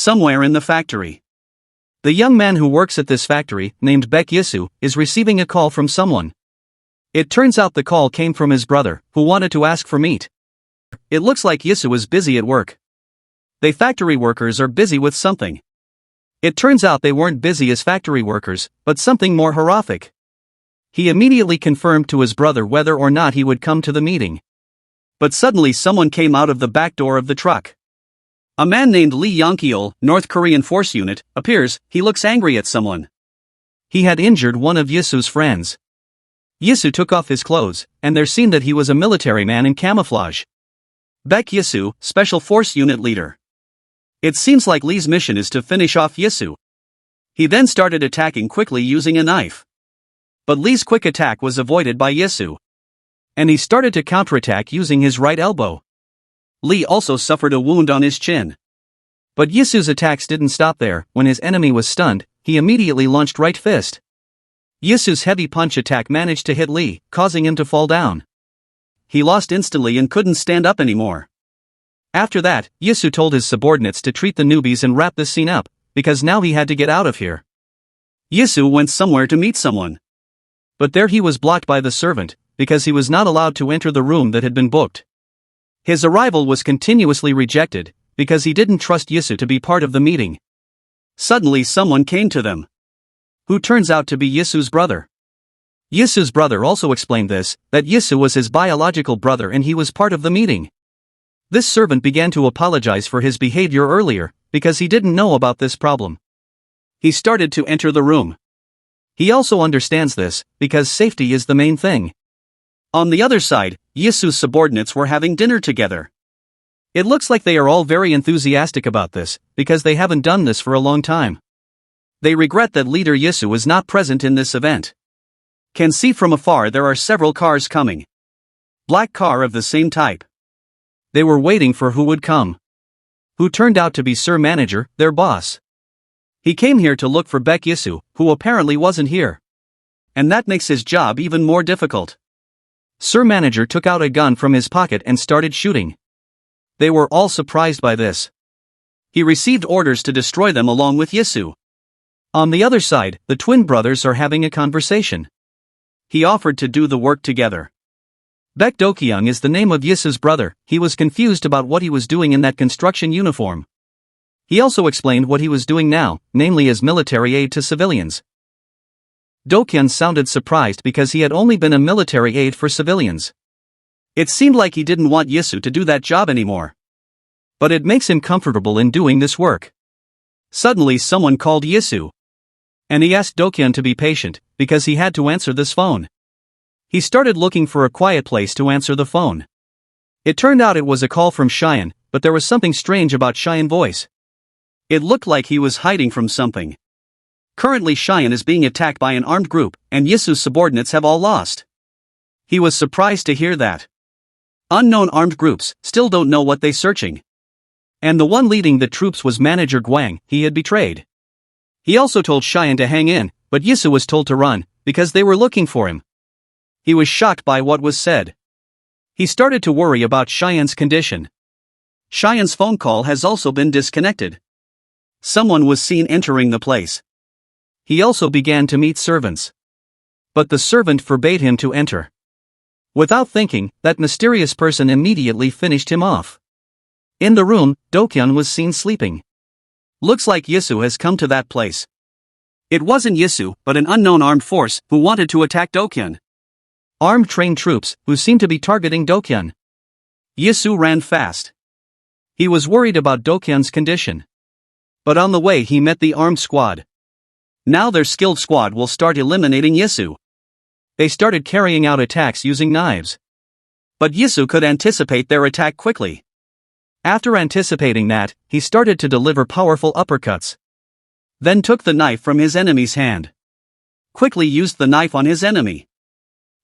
somewhere in the factory. The young man who works at this factory, named Baek Yisu, is receiving a call from someone. It turns out the call came from his brother, who wanted to ask for meat. It looks like Yisu is busy at work. The factory workers are busy with something. It turns out they weren't busy as factory workers, but something more horrific. He immediately confirmed to his brother whether or not he would come to the meeting. But suddenly someone came out of the back door of the truck. A man named Lee Yong-keol, North Korean Force Unit, appears. He looks angry at someone. He had injured one of Yisu's friends. Yisu took off his clothes, and there's seen that he was a military man in camouflage. Baek Yisu, Special Force Unit Leader. It seems like Lee's mission is to finish off Yisu. He then started attacking quickly using a knife. But Lee's quick attack was avoided by Yisu. And he started to counterattack using his right elbow. Lee also suffered a wound on his chin. But Yisu's attacks didn't stop there. When his enemy was stunned, he immediately launched right fist. Yisu's heavy punch attack managed to hit Lee, causing him to fall down. He lost instantly and couldn't stand up anymore. After that, Yisu told his subordinates to treat the newbies and wrap this scene up, because now he had to get out of here. Yisu went somewhere to meet someone. But there he was blocked by the servant, because he was not allowed to enter the room that had been booked. His arrival was continuously rejected, because he didn't trust Yisu to be part of the meeting. Suddenly someone came to them, who turns out to be Yisu's brother. Yisu's brother also explained this, that Yisu was his biological brother and he was part of the meeting. This servant began to apologize for his behavior earlier, because he didn't know about this problem. He started to enter the room. He also understands this, because safety is the main thing. On the other side, Yisu's subordinates were having dinner together. It looks like they are all very enthusiastic about this, because they haven't done this for a long time. They regret that leader Yisu was not present in this event. Can see from afar there are several cars coming. Black car of the same type. They were waiting for who would come. Who turned out to be Sir Manager, their boss. He came here to look for Baek Yisu, who apparently wasn't here. And that makes his job even more difficult. Sir Manager took out a gun from his pocket and started shooting. They were all surprised by this. He received orders to destroy them along with Yisu. On the other side, the twin brothers are having a conversation. He offered to do the work together. Baek Do-kyung is the name of Yisu's brother. He was confused about what he was doing in that construction uniform. He also explained what he was doing now, namely as military aid to civilians. Do-kyung sounded surprised because he had only been a military aid for civilians. It seemed like he didn't want Yisu to do that job anymore. But it makes him comfortable in doing this work. Suddenly someone called Yisu. And he asked Do-kyung to be patient, because he had to answer this phone. He started looking for a quiet place to answer the phone. It turned out it was a call from Cheyenne, but there was something strange about Cheyenne's voice. It looked like he was hiding from something. Currently Cheyenne is being attacked by an armed group, and Yisu's subordinates have all lost. He was surprised to hear that. Unknown armed groups still don't know what they're searching. And the one leading the troops was Manager Gwang. He had betrayed. He also told Cheyenne to hang in, but Yisu was told to run, because they were looking for him. He was shocked by what was said. He started to worry about Cheyenne's condition. Cheyenne's phone call has also been disconnected. Someone was seen entering the place. He also began to meet servants. But the servant forbade him to enter. Without thinking, that mysterious person immediately finished him off. In the room, Do-kyung was seen sleeping. Looks like Yisu has come to that place. It wasn't Yisu, but an unknown armed force who wanted to attack Do-kyung. Armed trained troops who seemed to be targeting Do-kyung. Yisu ran fast. He was worried about Do-kyung's condition. But on the way he met the armed squad. Now their skilled squad will start eliminating Yisu. They started carrying out attacks using knives. But Yisu could anticipate their attack quickly. After anticipating that, he started to deliver powerful uppercuts. Then took the knife from his enemy's hand. Quickly used the knife on his enemy.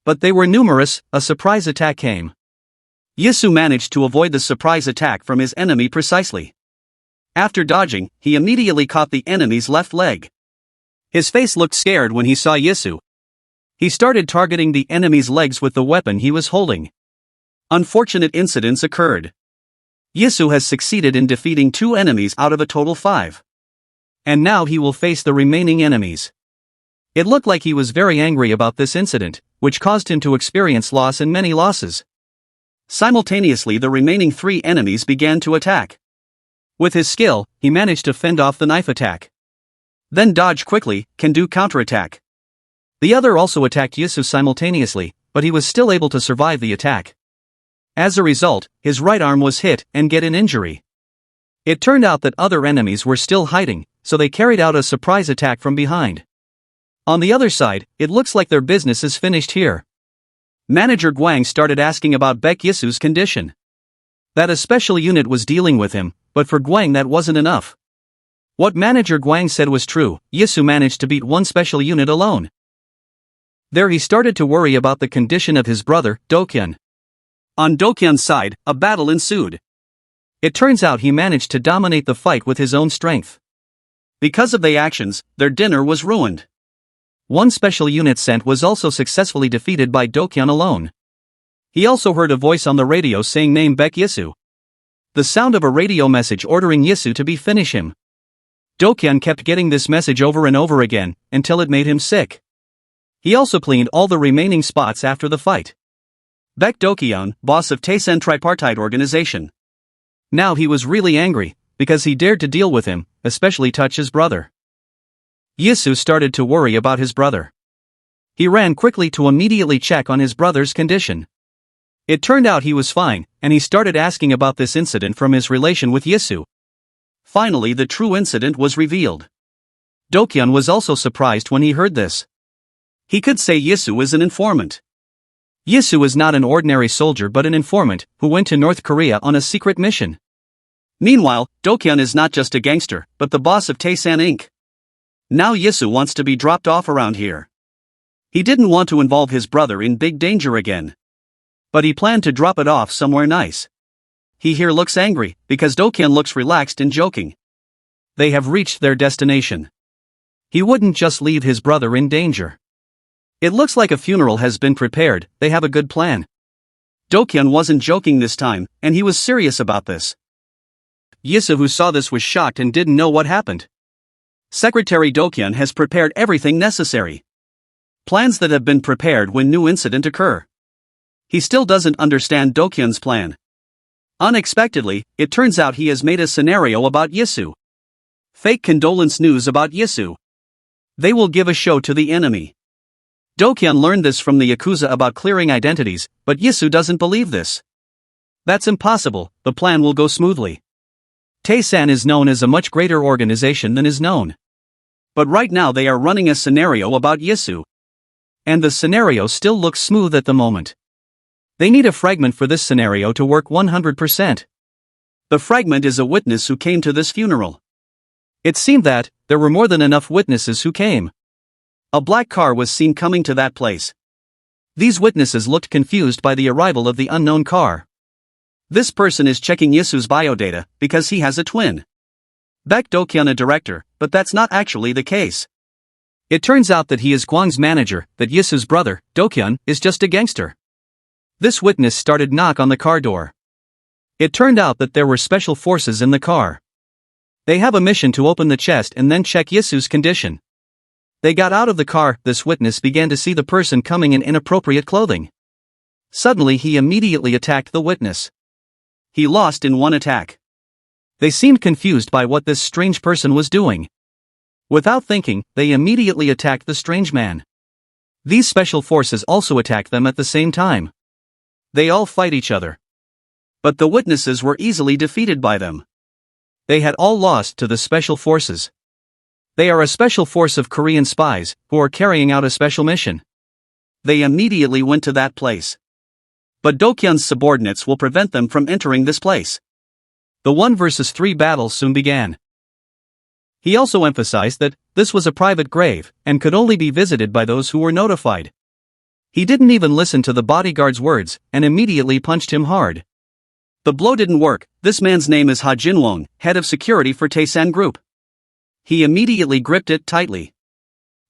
But they were numerous. A surprise attack came. Yisu managed to avoid the surprise attack from his enemy precisely. After dodging, he immediately caught the enemy's left leg. His face looked scared when he saw Yisu. He started targeting the enemy's legs with the weapon he was holding. Unfortunate incidents occurred. Yisu has succeeded in defeating 2 enemies out of a total 5. And now he will face the remaining enemies. It looked like he was very angry about this incident, which caused him to experience loss and many losses. Simultaneously, the remaining 3 enemies began to attack. With his skill, he managed to fend off the knife attack. Then dodge quickly, can do counterattack. The other also attacked Yisu simultaneously, but he was still able to survive the attack. As a result, his right arm was hit and get an injury. It turned out that other enemies were still hiding, so they carried out a surprise attack from behind. On the other side, it looks like their business is finished here. Manager Guang started asking about Baek Yisu's condition. That a special unit was dealing with him, but for Guang that wasn't enough. What Manager Guang said was true, Yisu managed to beat 1 special unit alone. There he started to worry about the condition of his brother, Dokyeon. On Dokyeon's side, a battle ensued. It turns out he managed to dominate the fight with his own strength. Because of the actions, their dinner was ruined. 1 special unit sent was also successfully defeated by Dokyeon alone. He also heard a voice on the radio saying name Baek Yisu. The sound of a radio message ordering Yisu to finish him. Dokyeon kept getting this message over and over again, until it made him sick. He also cleaned all the remaining spots after the fight. Baek Dokyeon, boss of Taisen Tripartite Organization. Now he was really angry, because he dared to deal with him, especially touch his brother. Yisu started to worry about his brother. He ran quickly to immediately check on his brother's condition. It turned out he was fine, and he started asking about this incident from his relation with Yisu. Finally, the true incident was revealed. Dokyeon was also surprised when he heard this. He could say Yisu is an informant. Yisu is not an ordinary soldier but an informant who went to North Korea on a secret mission. Meanwhile, Dokyeon is not just a gangster, but the boss of Taisen Inc. Now Yisu wants to be dropped off around here. He didn't want to involve his brother in big danger again. But he planned to drop it off somewhere nice. He here looks angry, because Dokyeon looks relaxed and joking. They have reached their destination. He wouldn't just leave his brother in danger. It looks like a funeral has been prepared, they have a good plan. Dokyeon wasn't joking this time, and he was serious about this. Yisu, who saw this, was shocked and didn't know what happened. Secretary Dokyeon has prepared everything necessary. Plans that have been prepared when new incident occur. He still doesn't understand Dokyeon's plan. Unexpectedly, it turns out he has made a scenario about Yisu. Fake condolence news about Yisu. They will give a show to the enemy. Dokyeon learned this from the Yakuza about clearing identities, but Yisu doesn't believe this. That's impossible, the plan will go smoothly. Taisen is known as a much greater organization than is known. But right now they are running a scenario about Yisu. And the scenario still looks smooth at the moment. They need a fragment for this scenario to work 100%. The fragment is a witness who came to this funeral. It seemed that there were more than enough witnesses who came. A black car was seen coming to that place. These witnesses looked confused by the arrival of the unknown car. This person is checking Yisu's biodata, because he has a twin. Baek Dokyeon, a director, but that's not actually the case. It turns out that he is Kwang's manager, that Yisu's brother, Dokyeon, is just a gangster. This witness started knock on the car door. It turned out that there were special forces in the car. They have a mission to open the chest and then check Yisu's condition. They got out of the car. This witness began to see the person coming in inappropriate clothing. Suddenly he immediately attacked the witness. He lost in one attack. They seemed confused by what this strange person was doing. Without thinking, they immediately attacked the strange man. These special forces also attacked them at the same time. They all fight each other. But the witnesses were easily defeated by them. They had all lost to the special forces. They are a special force of Korean spies, who are carrying out a special mission. They immediately went to that place. But Dokyeon's subordinates will prevent them from entering this place. The 1 versus 3 battle soon began. He also emphasized that this was a private grave, and could only be visited by those who were notified. He didn't even listen to the bodyguard's words, and immediately punched him hard. The blow didn't work. This man's name is Ha Jinwon, head of security for Taisen Group. He immediately gripped it tightly.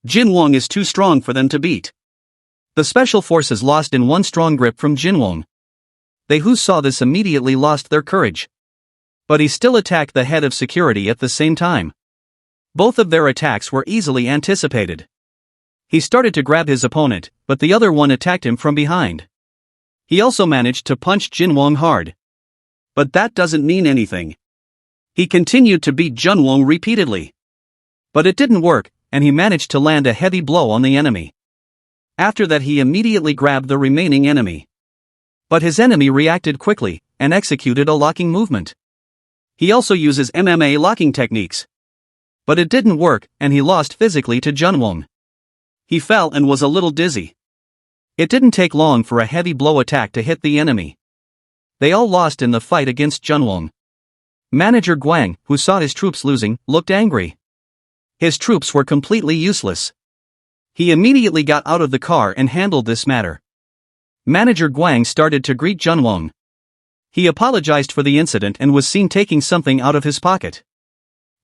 Jinwon is too strong for them to beat. The special forces lost in one strong grip from Jinwon. They who saw this immediately lost their courage. But he still attacked the head of security at the same time. Both of their attacks were easily anticipated. He started to grab his opponent, but the other one attacked him from behind. He also managed to punch Jinwong hard. But that doesn't mean anything. He continued to beat Junwong repeatedly. But it didn't work, and he managed to land a heavy blow on the enemy. After that he immediately grabbed the remaining enemy. But his enemy reacted quickly, and executed a locking movement. He also uses MMA locking techniques. But it didn't work, and he lost physically to Junwong. He fell and was a little dizzy. It didn't take long for a heavy blow attack to hit the enemy. They all lost in the fight against Junwong. Manager Guang, who saw his troops losing, looked angry. His troops were completely useless. He immediately got out of the car and handled this matter. Manager Guang started to greet Junwong. He apologized for the incident and was seen taking something out of his pocket.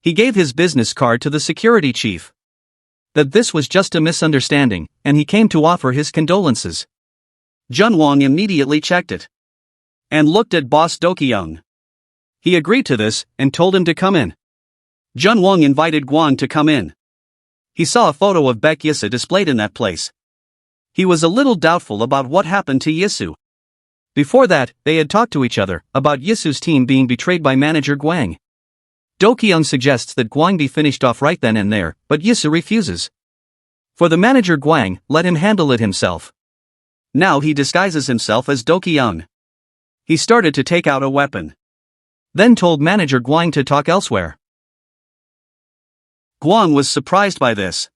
He gave his business card to the security chief. That this was just a misunderstanding, and he came to offer his condolences. Junwong immediately checked it. And looked at boss Dokyung. He agreed to this, and told him to come in. Junwong invited Guang to come in. He saw a photo of Baek Yisa displayed in that place. He was a little doubtful about what happened to Yisu. Before that, they had talked to each other about Yisu's team being betrayed by manager Guang. Do-kyung suggests that Guang be finished off right then and there, but Yisu refuses. For the manager Guang, let him handle it himself. Now he disguises himself as Do-kyung. He started to take out a weapon. Then told manager Guang to talk elsewhere. Guang was surprised by this.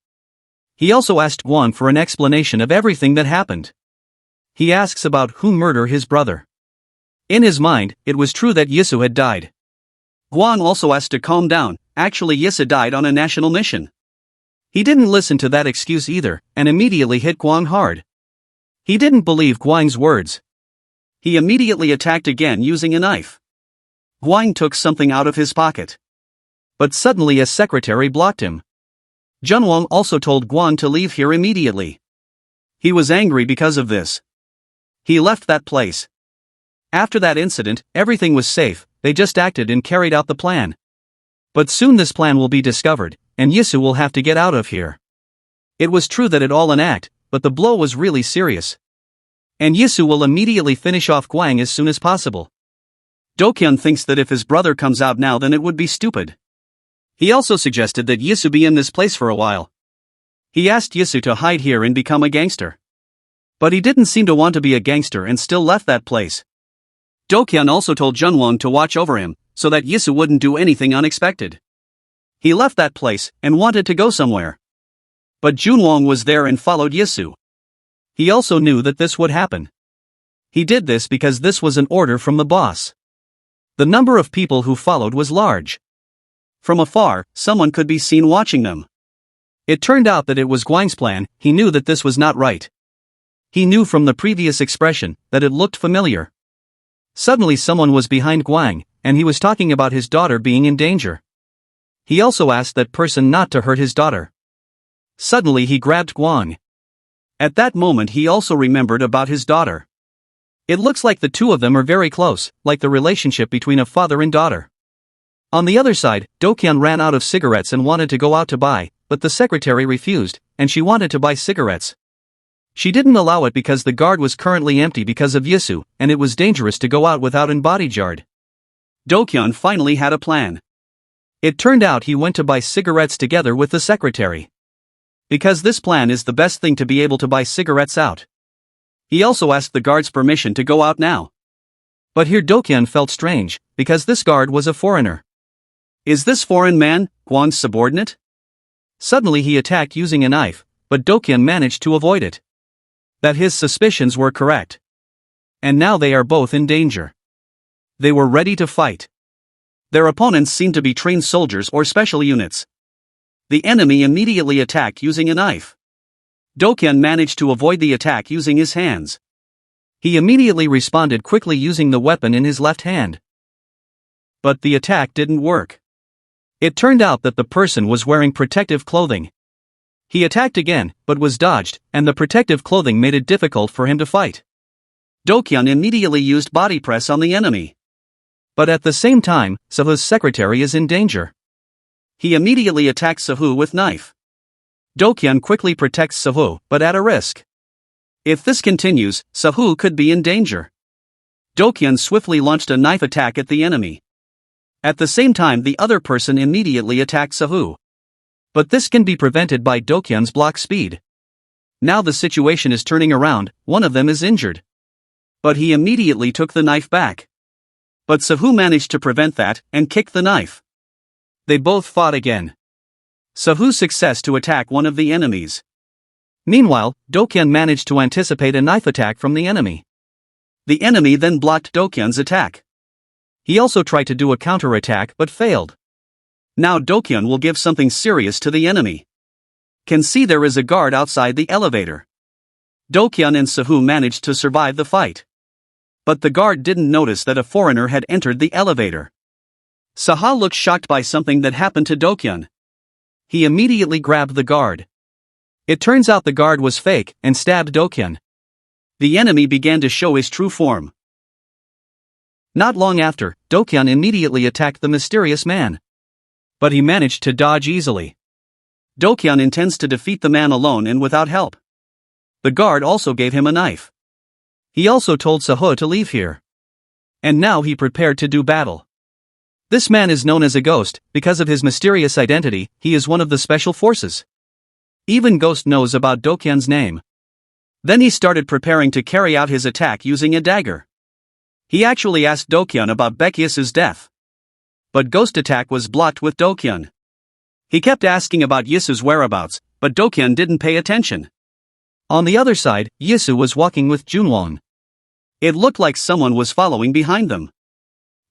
He also asked Guang for an explanation of everything that happened. He asks about who murdered his brother. In his mind, it was true that Yisu had died. Guang also asked to calm down, actually Yisa died on a national mission. He didn't listen to that excuse either, and immediately hit Guang hard. He didn't believe Guang's words. He immediately attacked again using a knife. Guang took something out of his pocket. But suddenly a secretary blocked him. Junwong also told Guang to leave here immediately. He was angry because of this. He left that place. After that incident, everything was safe. They just acted and carried out the plan. But soon this plan will be discovered, and Yisu will have to get out of here. It was true that it all an act, but the blow was really serious. And Yisu will immediately finish off Guang as soon as possible. Do-kyung thinks that if his brother comes out now then it would be stupid. He also suggested that Yisu be in this place for a while. He asked Yisu to hide here and become a gangster. But he didn't seem to want to be a gangster and still left that place. Do-kyung also told Junwong to watch over him, so that Yisu wouldn't do anything unexpected. He left that place, and wanted to go somewhere. But Junwong was there and followed Yisu. He also knew that this would happen. He did this because this was an order from the boss. The number of people who followed was large. From afar, someone could be seen watching them. It turned out that it was Guang's plan. He knew that this was not right. He knew from the previous expression that it looked familiar. Suddenly someone was behind Guang, and he was talking about his daughter being in danger. He also asked that person not to hurt his daughter. Suddenly he grabbed Guang. At that moment he also remembered about his daughter. It looks like the two of them are very close, like the relationship between a father and daughter. On the other side, Do-kyung ran out of cigarettes and wanted to go out to buy, but the secretary refused, and she wanted to buy cigarettes. She didn't allow it because the guard was currently empty because of Yisu, and it was dangerous to go out without an bodyguard. Do-kyung finally had a plan. It turned out he went to buy cigarettes together with the secretary. Because this plan is the best thing to be able to buy cigarettes out. He also asked the guard's permission to go out now. But here Do-kyung felt strange, because this guard was a foreigner. Is this foreign man Guang's subordinate? Suddenly he attacked using a knife, but Do-kyung managed to avoid it. That his suspicions were correct. And now they are both in danger. They were ready to fight. Their opponents seemed to be trained soldiers or special units. The enemy immediately attacked using a knife. Do-kyung managed to avoid the attack using his hands. He immediately responded quickly using the weapon in his left hand. But the attack didn't work. It turned out that the person was wearing protective clothing. He attacked again, but was dodged, and the protective clothing made it difficult for him to fight. Do-kyung immediately used body press on the enemy. But at the same time, Sahu's secretary is in danger. He immediately attacks Sahu with knife. Dokyun quickly protects Sahu, but at a risk. If this continues, Sahu could be in danger. Dokyun swiftly launched a knife attack at the enemy. At the same time, the other person immediately attacks Sahu. But this can be prevented by Dokyun's block speed. Now the situation is turning around, one of them is injured. But he immediately took the knife back. But Sahu managed to prevent that, and kicked the knife. They both fought again. Sahu's success to attack one of the enemies. Meanwhile, Dokyun managed to anticipate a knife attack from the enemy. The enemy then blocked Dokyun's attack. He also tried to do a counter-attack but failed. Now Dokyun will give something serious to the enemy. Can see there is a guard outside the elevator. Dokyun and Sahu managed to survive the fight. But the guard didn't notice that a foreigner had entered the elevator. Saha looked shocked by something that happened to Dokyun. He immediately grabbed the guard. It turns out the guard was fake and stabbed Dokyun. The enemy began to show his true form. Not long after, Dokyun immediately attacked the mysterious man. But he managed to dodge easily. Dokyun intends to defeat the man alone and without help. The guard also gave him a knife. He also told Sahu to leave here. And now he prepared to do battle. This man is known as a ghost, because of his mysterious identity. He is one of the special forces. Even Ghost knows about Dokyun's name. Then he started preparing to carry out his attack using a dagger. He actually asked Dokyun about Baekhyusu's death. But Ghost attack was blocked with Dokyun. He kept asking about Yisu's whereabouts, but Dokyun didn't pay attention. On the other side, Yisu was walking with Junwon. It looked like someone was following behind them.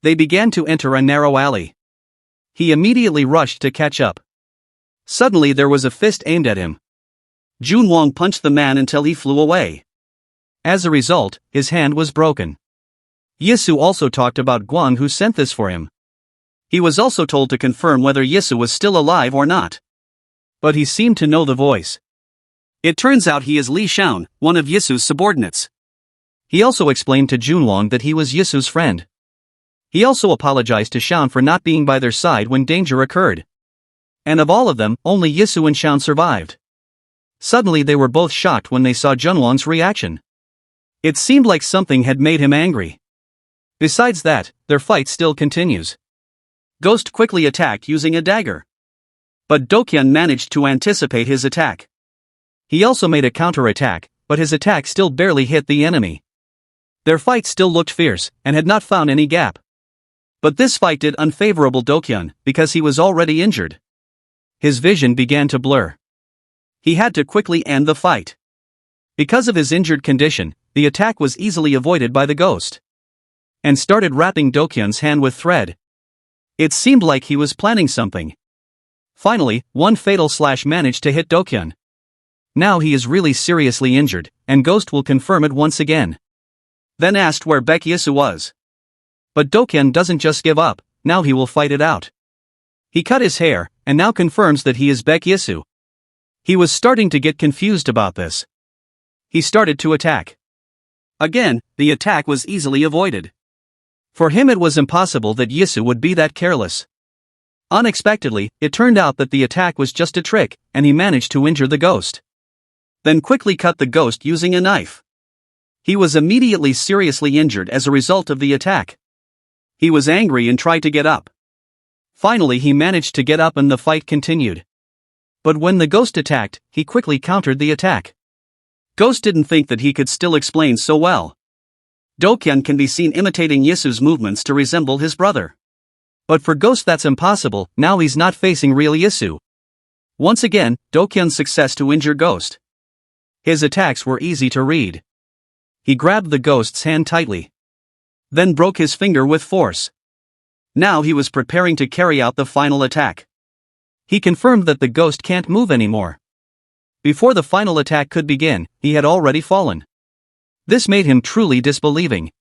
They began to enter a narrow alley. He immediately rushed to catch up. Suddenly there was a fist aimed at him. Junwon punched the man until he flew away. As a result, his hand was broken. Yisu also talked about Guan, who sent this for him. He was also told to confirm whether Yisu was still alive or not. But he seemed to know the voice. It turns out he is Li Shaon, one of Yisu's subordinates. He also explained to Junwon that he was Yisu's friend. He also apologized to Shaon for not being by their side when danger occurred. And of all of them, only Yisu and Shaon survived. Suddenly they were both shocked when they saw Junwon's reaction. It seemed like something had made him angry. Besides that, their fight still continues. Ghost quickly attacked using a dagger. But Dokyun managed to anticipate his attack. He also made a counter-attack, but his attack still barely hit the enemy. Their fight still looked fierce, and had not found any gap. But this fight did unfavorable Dokyun, because he was already injured. His vision began to blur. He had to quickly end the fight. Because of his injured condition, the attack was easily avoided by the ghost. And started wrapping Dokyun's hand with thread. It seemed like he was planning something. Finally, one fatal slash managed to hit Dokyun. Now he is really seriously injured, and Ghost will confirm it once again. Then asked where Baekhyusu was. But Dokyun doesn't just give up, now he will fight it out. He cut his hair, and now confirms that he is Baekhyusu. He was starting to get confused about this. He started to attack. Again, the attack was easily avoided. For him it was impossible that Yisu would be that careless. Unexpectedly, it turned out that the attack was just a trick, and he managed to injure the ghost. Then quickly cut the ghost using a knife. He was immediately seriously injured as a result of the attack. He was angry and tried to get up. Finally he managed to get up and the fight continued. But when the ghost attacked, he quickly countered the attack. Ghost didn't think that he could still explain so well. Dokyun can be seen imitating Yisu's movements to resemble his brother. But for Ghost that's impossible, now he's not facing real Yisu. Once again, Dokyun's success to injure Ghost. His attacks were easy to read. He grabbed the ghost's hand tightly. Then broke his finger with force. Now he was preparing to carry out the final attack. He confirmed that the ghost can't move anymore. Before the final attack could begin, he had already fallen. This made him truly disbelieving.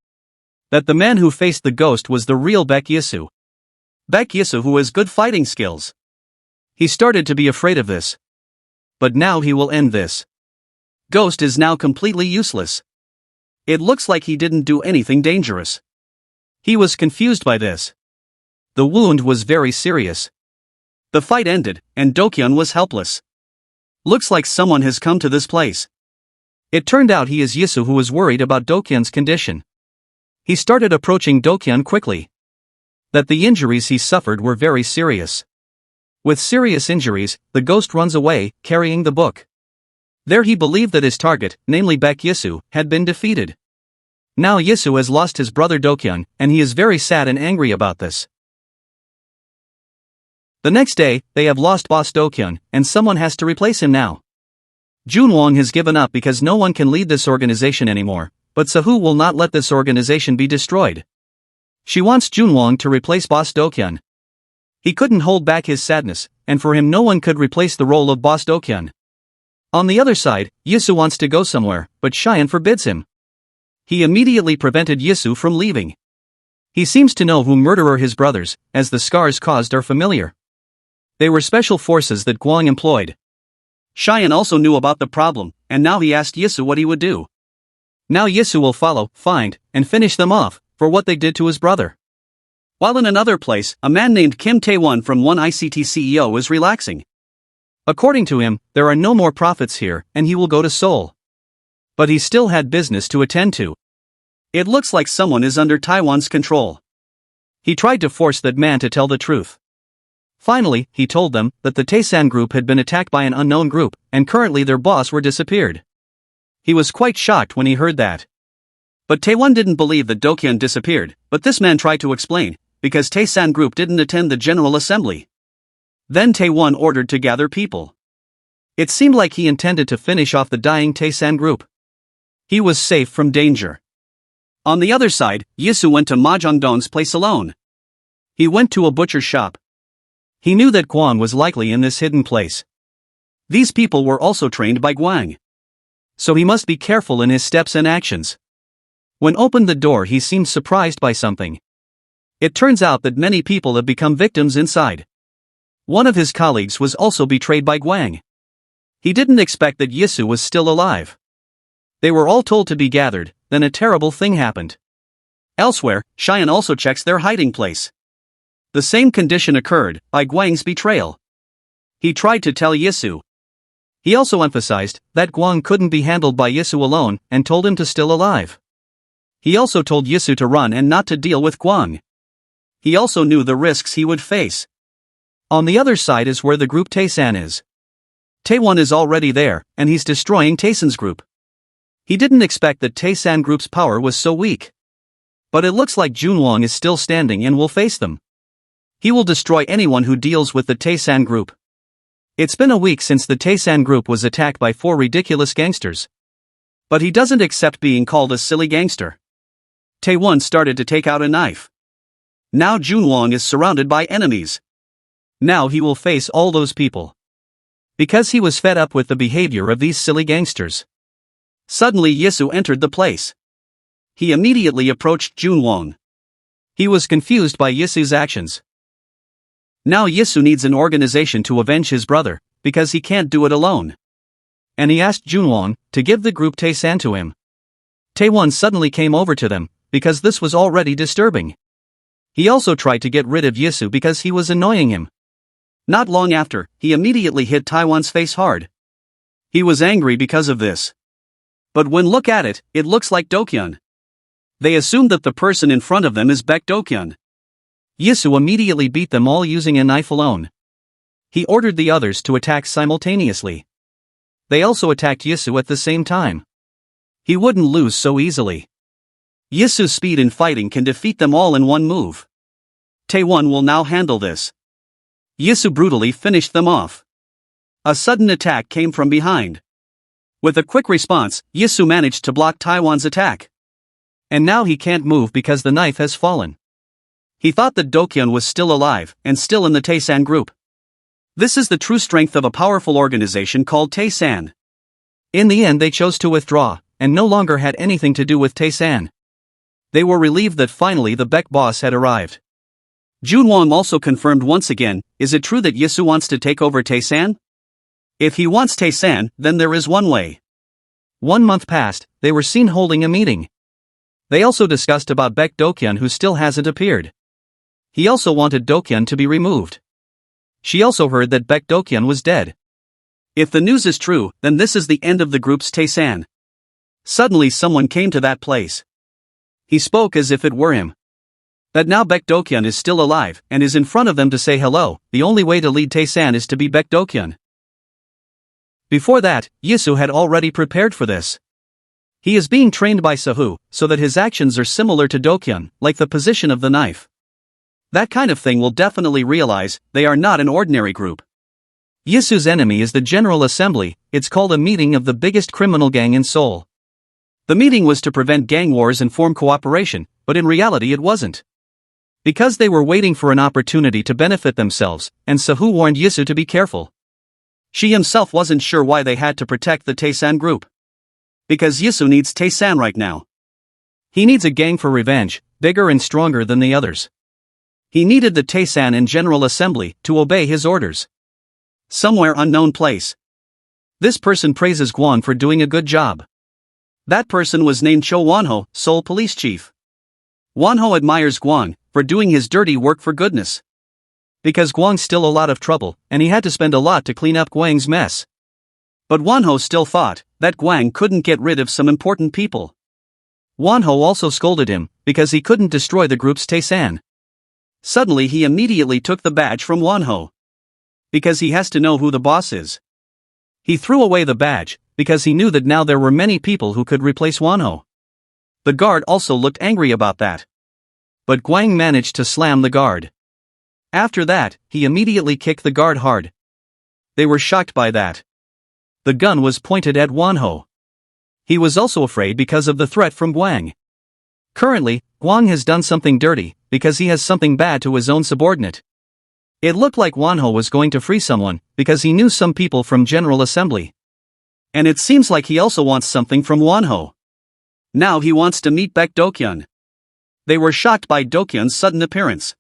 That the man who faced the ghost was the real Baekhyusu. Baekhyusu who has good fighting skills. He started to be afraid of this. But now he will end this. Ghost is now completely useless. It looks like he didn't do anything dangerous. He was confused by this. The wound was very serious. The fight ended, and Dokyeon was helpless. Looks like someone has come to this place. It turned out he is Yisu, who was worried about Dokyeon's condition. He started approaching Dokyeon quickly. That the injuries he suffered were very serious. With serious injuries, the ghost runs away, carrying the book. There he believed that his target, namely Baek Yisu, had been defeated. Now Yisu has lost his brother Dokyeon, and he is very sad and angry about this. The next day, they have lost boss Dokyeon, and someone has to replace him now. Junwon has given up because no one can lead this organization anymore, but Sahu will not let this organization be destroyed. She wants Junwon to replace boss Dokyeon. He couldn't hold back his sadness, and for him no one could replace the role of boss Dokyeon. On the other side, Yisu wants to go somewhere, but Cheyenne forbids him. He immediately prevented Yisu from leaving. He seems to know who murderer his brothers, as the scars caused are familiar. They were special forces that Gwang employed. Cheyenne also knew about the problem, and now he asked Yisu what he would do. Now Yisu will follow, find, and finish them off, for what they did to his brother. While in another place, a man named Kim Tae-won from One ICT CEO is relaxing. According to him, there are no more profits here, and he will go to Seoul. But he still had business to attend to. It looks like someone is under Taiwan's control. He tried to force that man to tell the truth. Finally, he told them that the Taesan group had been attacked by an unknown group, and currently their boss were disappeared. He was quite shocked when he heard that. But Taewon didn't believe that Dokyeon disappeared, but this man tried to explain, because Taesan group didn't attend the General Assembly. Then Taewon ordered to gather people. It seemed like he intended to finish off the dying Taesan group. He was safe from danger. On the other side, Yisu went to Ma Jongdong's place alone. He went to a butcher's shop. He knew that Gwang was likely in this hidden place. These people were also trained by Gwang. So he must be careful in his steps and actions. When opened the door, he seemed surprised by something. It turns out that many people have become victims inside. One of his colleagues was also betrayed by Gwang. He didn't expect that Yisu was still alive. They were all told to be gathered, then a terrible thing happened. Elsewhere, Cheyenne also checks their hiding place. The same condition occurred, by Gwang's betrayal. He tried to tell Yisu. He also emphasized that Gwang couldn't be handled by Yisu alone, and told him to still alive. He also told Yisu to run and not to deal with Gwang. He also knew the risks he would face. On the other side is where the group Taesan is. Taewon is already there, and he's destroying Taesan's group. He didn't expect that Taesan group's power was so weak. But it looks like Junwon is still standing and will face them. He will destroy anyone who deals with the Taesan group. It's been a week since the Taesan group was attacked by 4 ridiculous gangsters. But he doesn't accept being called a silly gangster. Taewon started to take out a knife. Now Junwon is surrounded by enemies. Now he will face all those people. Because he was fed up with the behavior of these silly gangsters. Suddenly Yisu entered the place. He immediately approached Junwon. He was confused by Yisu's actions. Now Yisu needs an organization to avenge his brother, because he can't do it alone. And he asked Junwon to give the group Taesan to him. Taewon suddenly came over to them, because this was already disturbing. He also tried to get rid of Yisu because he was annoying him. Not long after, he immediately hit Taewon's face hard. He was angry because of this. But when look at it, it looks like Dokyeon. They assumed that the person in front of them is Baek Dokyeon. Yisu immediately beat them all using a knife alone. He ordered the others to attack simultaneously. They also attacked Yisu at the same time. He wouldn't lose so easily. Yisu's speed in fighting can defeat them all in one move. Taewon will now handle this. Yisu brutally finished them off. A sudden attack came from behind. With a quick response, Yisu managed to block Taewon's attack. And now he can't move because the knife has fallen. He thought that Dokyeon was still alive, and still in the Taesan group. This is the true strength of a powerful organization called Taesan. In the end they chose to withdraw, and no longer had anything to do with Taesan. They were relieved that finally the Baek boss had arrived. Junwon also confirmed once again, is it true that Yisu wants to take over Taesan? If he wants Taesan, then there is one way. 1 month passed, they were seen holding a meeting. They also discussed about Baek Dokyeon, who still hasn't appeared. He also wanted Dokyeon to be removed. She also heard that Baek Dokyeon was dead. If the news is true, then this is the end of the group's Taesan. Suddenly someone came to that place. He spoke as if it were him. That now Baek Dokyeon is still alive and is in front of them to say hello. The only way to lead Taesan is to be Baek Dokyeon. Before that, Yisu had already prepared for this. He is being trained by Sahu, so that his actions are similar to Dokyeon, like the position of the knife. That kind of thing will definitely realize they are not an ordinary group. Yisu's enemy is the General Assembly. It's called a meeting of the biggest criminal gang in Seoul. The meeting was to prevent gang wars and form cooperation, but in reality it wasn't. Because they were waiting for an opportunity to benefit themselves, and Sahu warned Yisu to be careful. She himself wasn't sure why they had to protect the Taesan group. Because Yisu needs Taesan right now. He needs a gang for revenge, bigger and stronger than the others. He needed the Taesan and General Assembly to obey his orders. Somewhere unknown place. This person praises Gwon for doing a good job. That person was named Cho Wonho, Seoul Police Chief. Wonho admires Gwon for doing his dirty work for goodness. Because Gwang's still a lot of trouble, and he had to spend a lot to clean up Gwang's mess. But Wonho still thought that Gwang couldn't get rid of some important people. Wonho also scolded him because he couldn't destroy the group's Taesan. Suddenly he immediately took the badge from Wonho. Because he has to know who the boss is. He threw away the badge because he knew that now there were many people who could replace Wonho. The guard also looked angry about that. But Gwang managed to slam the guard. After that, he immediately kicked the guard hard. They were shocked by that. The gun was pointed at Wonho. He was also afraid because of the threat from Gwang. Currently, Gwang has done something dirty because he has something bad to his own subordinate. It looked like Wonho was going to free someone because he knew some people from General Assembly. And it seems like he also wants something from Wonho. Now he wants to meet Baek Dokyeon. They were shocked by Dokyeon's sudden appearance.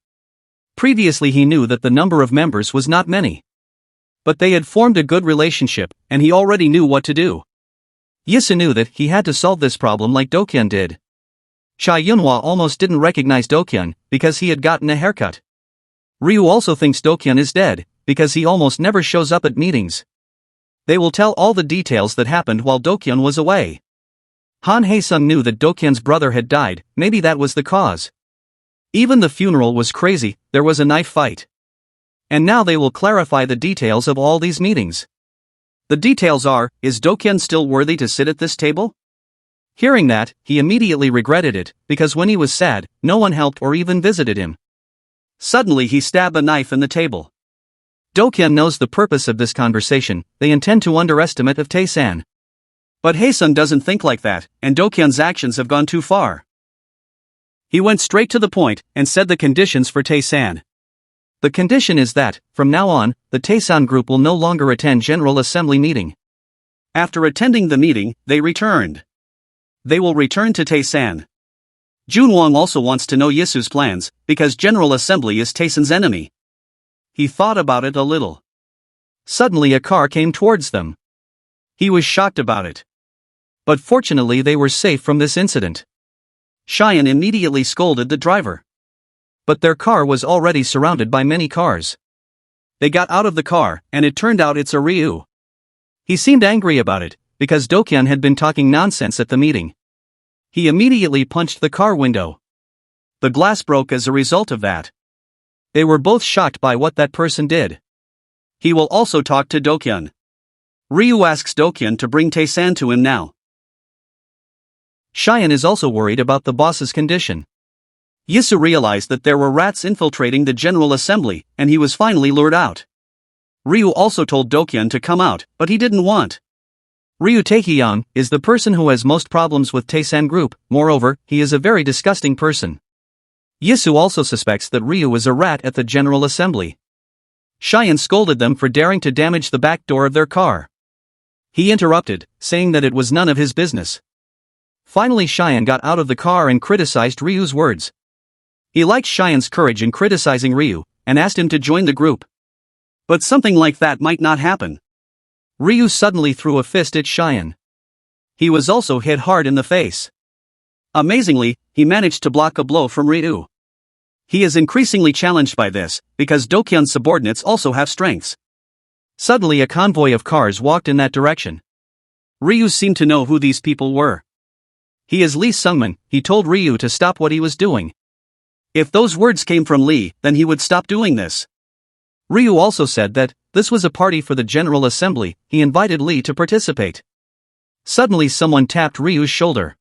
Previously he knew that the number of members was not many. But they had formed a good relationship, and he already knew what to do. Yisu knew that he had to solve this problem like Dokyeon did. Cha Yunhwa almost didn't recognize Dokyeon because he had gotten a haircut. Ryu also thinks Dokyeon is dead because he almost never shows up at meetings. They will tell all the details that happened while Dokyeon was away. Han Hae-sung knew that Dokyeon's brother had died. Maybe that was the cause. Even the funeral was crazy. There was a knife fight. And now they will clarify the details of all these meetings. The details are, is Dokyeon still worthy to sit at this table? Hearing that, he immediately regretted it, because when he was sad, no one helped or even visited him. Suddenly he stabbed a knife in the table. Dokyeon knows the purpose of this conversation. They intend to underestimate of Taesan. But Hae-sung doesn't think like that, and Dokyeon's actions have gone too far. He went straight to the point and said the conditions for Taesan. The condition is that, from now on, the Taesan group will no longer attend General Assembly meeting. After attending the meeting, they returned. They will return to Taesan. Junwang also wants to know Yisu's plans, because General Assembly is Taesan's enemy. He thought about it a little. Suddenly a car came towards them. He was shocked about it. But fortunately they were safe from this incident. Cheyenne immediately scolded the driver. But their car was already surrounded by many cars. They got out of the car, and it turned out it's a Ryu. He seemed angry about it, because Dokyeon had been talking nonsense at the meeting. He immediately punched the car window. The glass broke as a result of that. They were both shocked by what that person did. He will also talk to Dokyeon. Ryu asks Dokyeon to bring Taesan to him now. Cheyenne is also worried about the boss's condition. Yisu realized that there were rats infiltrating the General Assembly, and he was finally lured out. Ryu also told Dokyeon to come out, but he didn't want. Ryu Taehyung is the person who has most problems with Taesan group. Moreover, he is a very disgusting person. Yisu also suspects that Ryu is a rat at the General Assembly. Cheyenne scolded them for daring to damage the back door of their car. He interrupted, saying that it was none of his business. Finally Cheyenne got out of the car and criticized Ryu's words. He liked Cheyenne's courage in criticizing Ryu, and asked him to join the group. But something like that might not happen. Ryu suddenly threw a fist at Cheyenne. He was also hit hard in the face. Amazingly, he managed to block a blow from Ryu. He is increasingly challenged by this, because Dokyun's subordinates also have strengths. Suddenly a convoy of cars walked in that direction. Ryu seemed to know who these people were. He is Lee Sungman, he told Ryu to stop what he was doing. If those words came from Lee, then he would stop doing this. Ryu also said that this was a party for the General Assembly, he invited Lee to participate. Suddenly someone tapped Ryu's shoulder.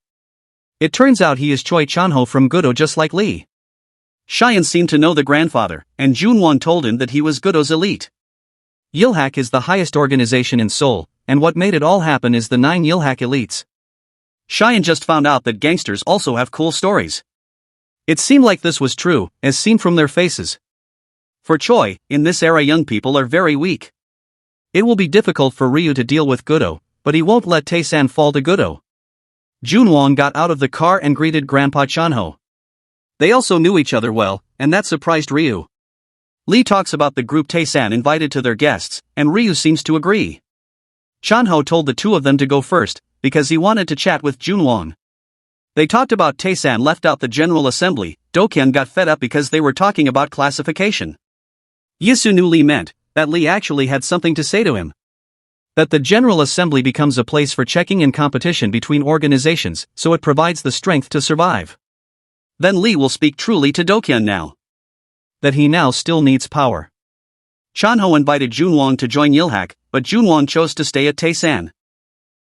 It turns out he is Choi Chanho from Gudo, just like Lee. Cheyenne seemed to know the grandfather, and Junwon told him that he was Gudo's elite. Yilhak is the highest organization in Seoul, and what made it all happen is the 9 Yilhak elites. Cheyenne just found out that gangsters also have cool stories. It seemed like this was true, as seen from their faces. For Choi, in this era young people are very weak. It will be difficult for Ryu to deal with Gudo, but he won't let Tae-san fall to Gudo. Junwon got out of the car and greeted Grandpa Chanho. They also knew each other well, and that surprised Ryu. Lee talks about the group Tae-san invited to their guests, and Ryu seems to agree. Chanho told the two of them to go first, because he wanted to chat with Junwon. They talked about Tae-san left out the General Assembly. Dokyun got fed up because they were talking about classification. Yisu knew Lee meant that Lee actually had something to say to him. That the General Assembly becomes a place for checking and competition between organizations, so it provides the strength to survive. Then Lee will speak truly to Dokyun now. That he now still needs power. Chanho invited Junwon to join Yilhak, but Junwon chose to stay at Tae-san.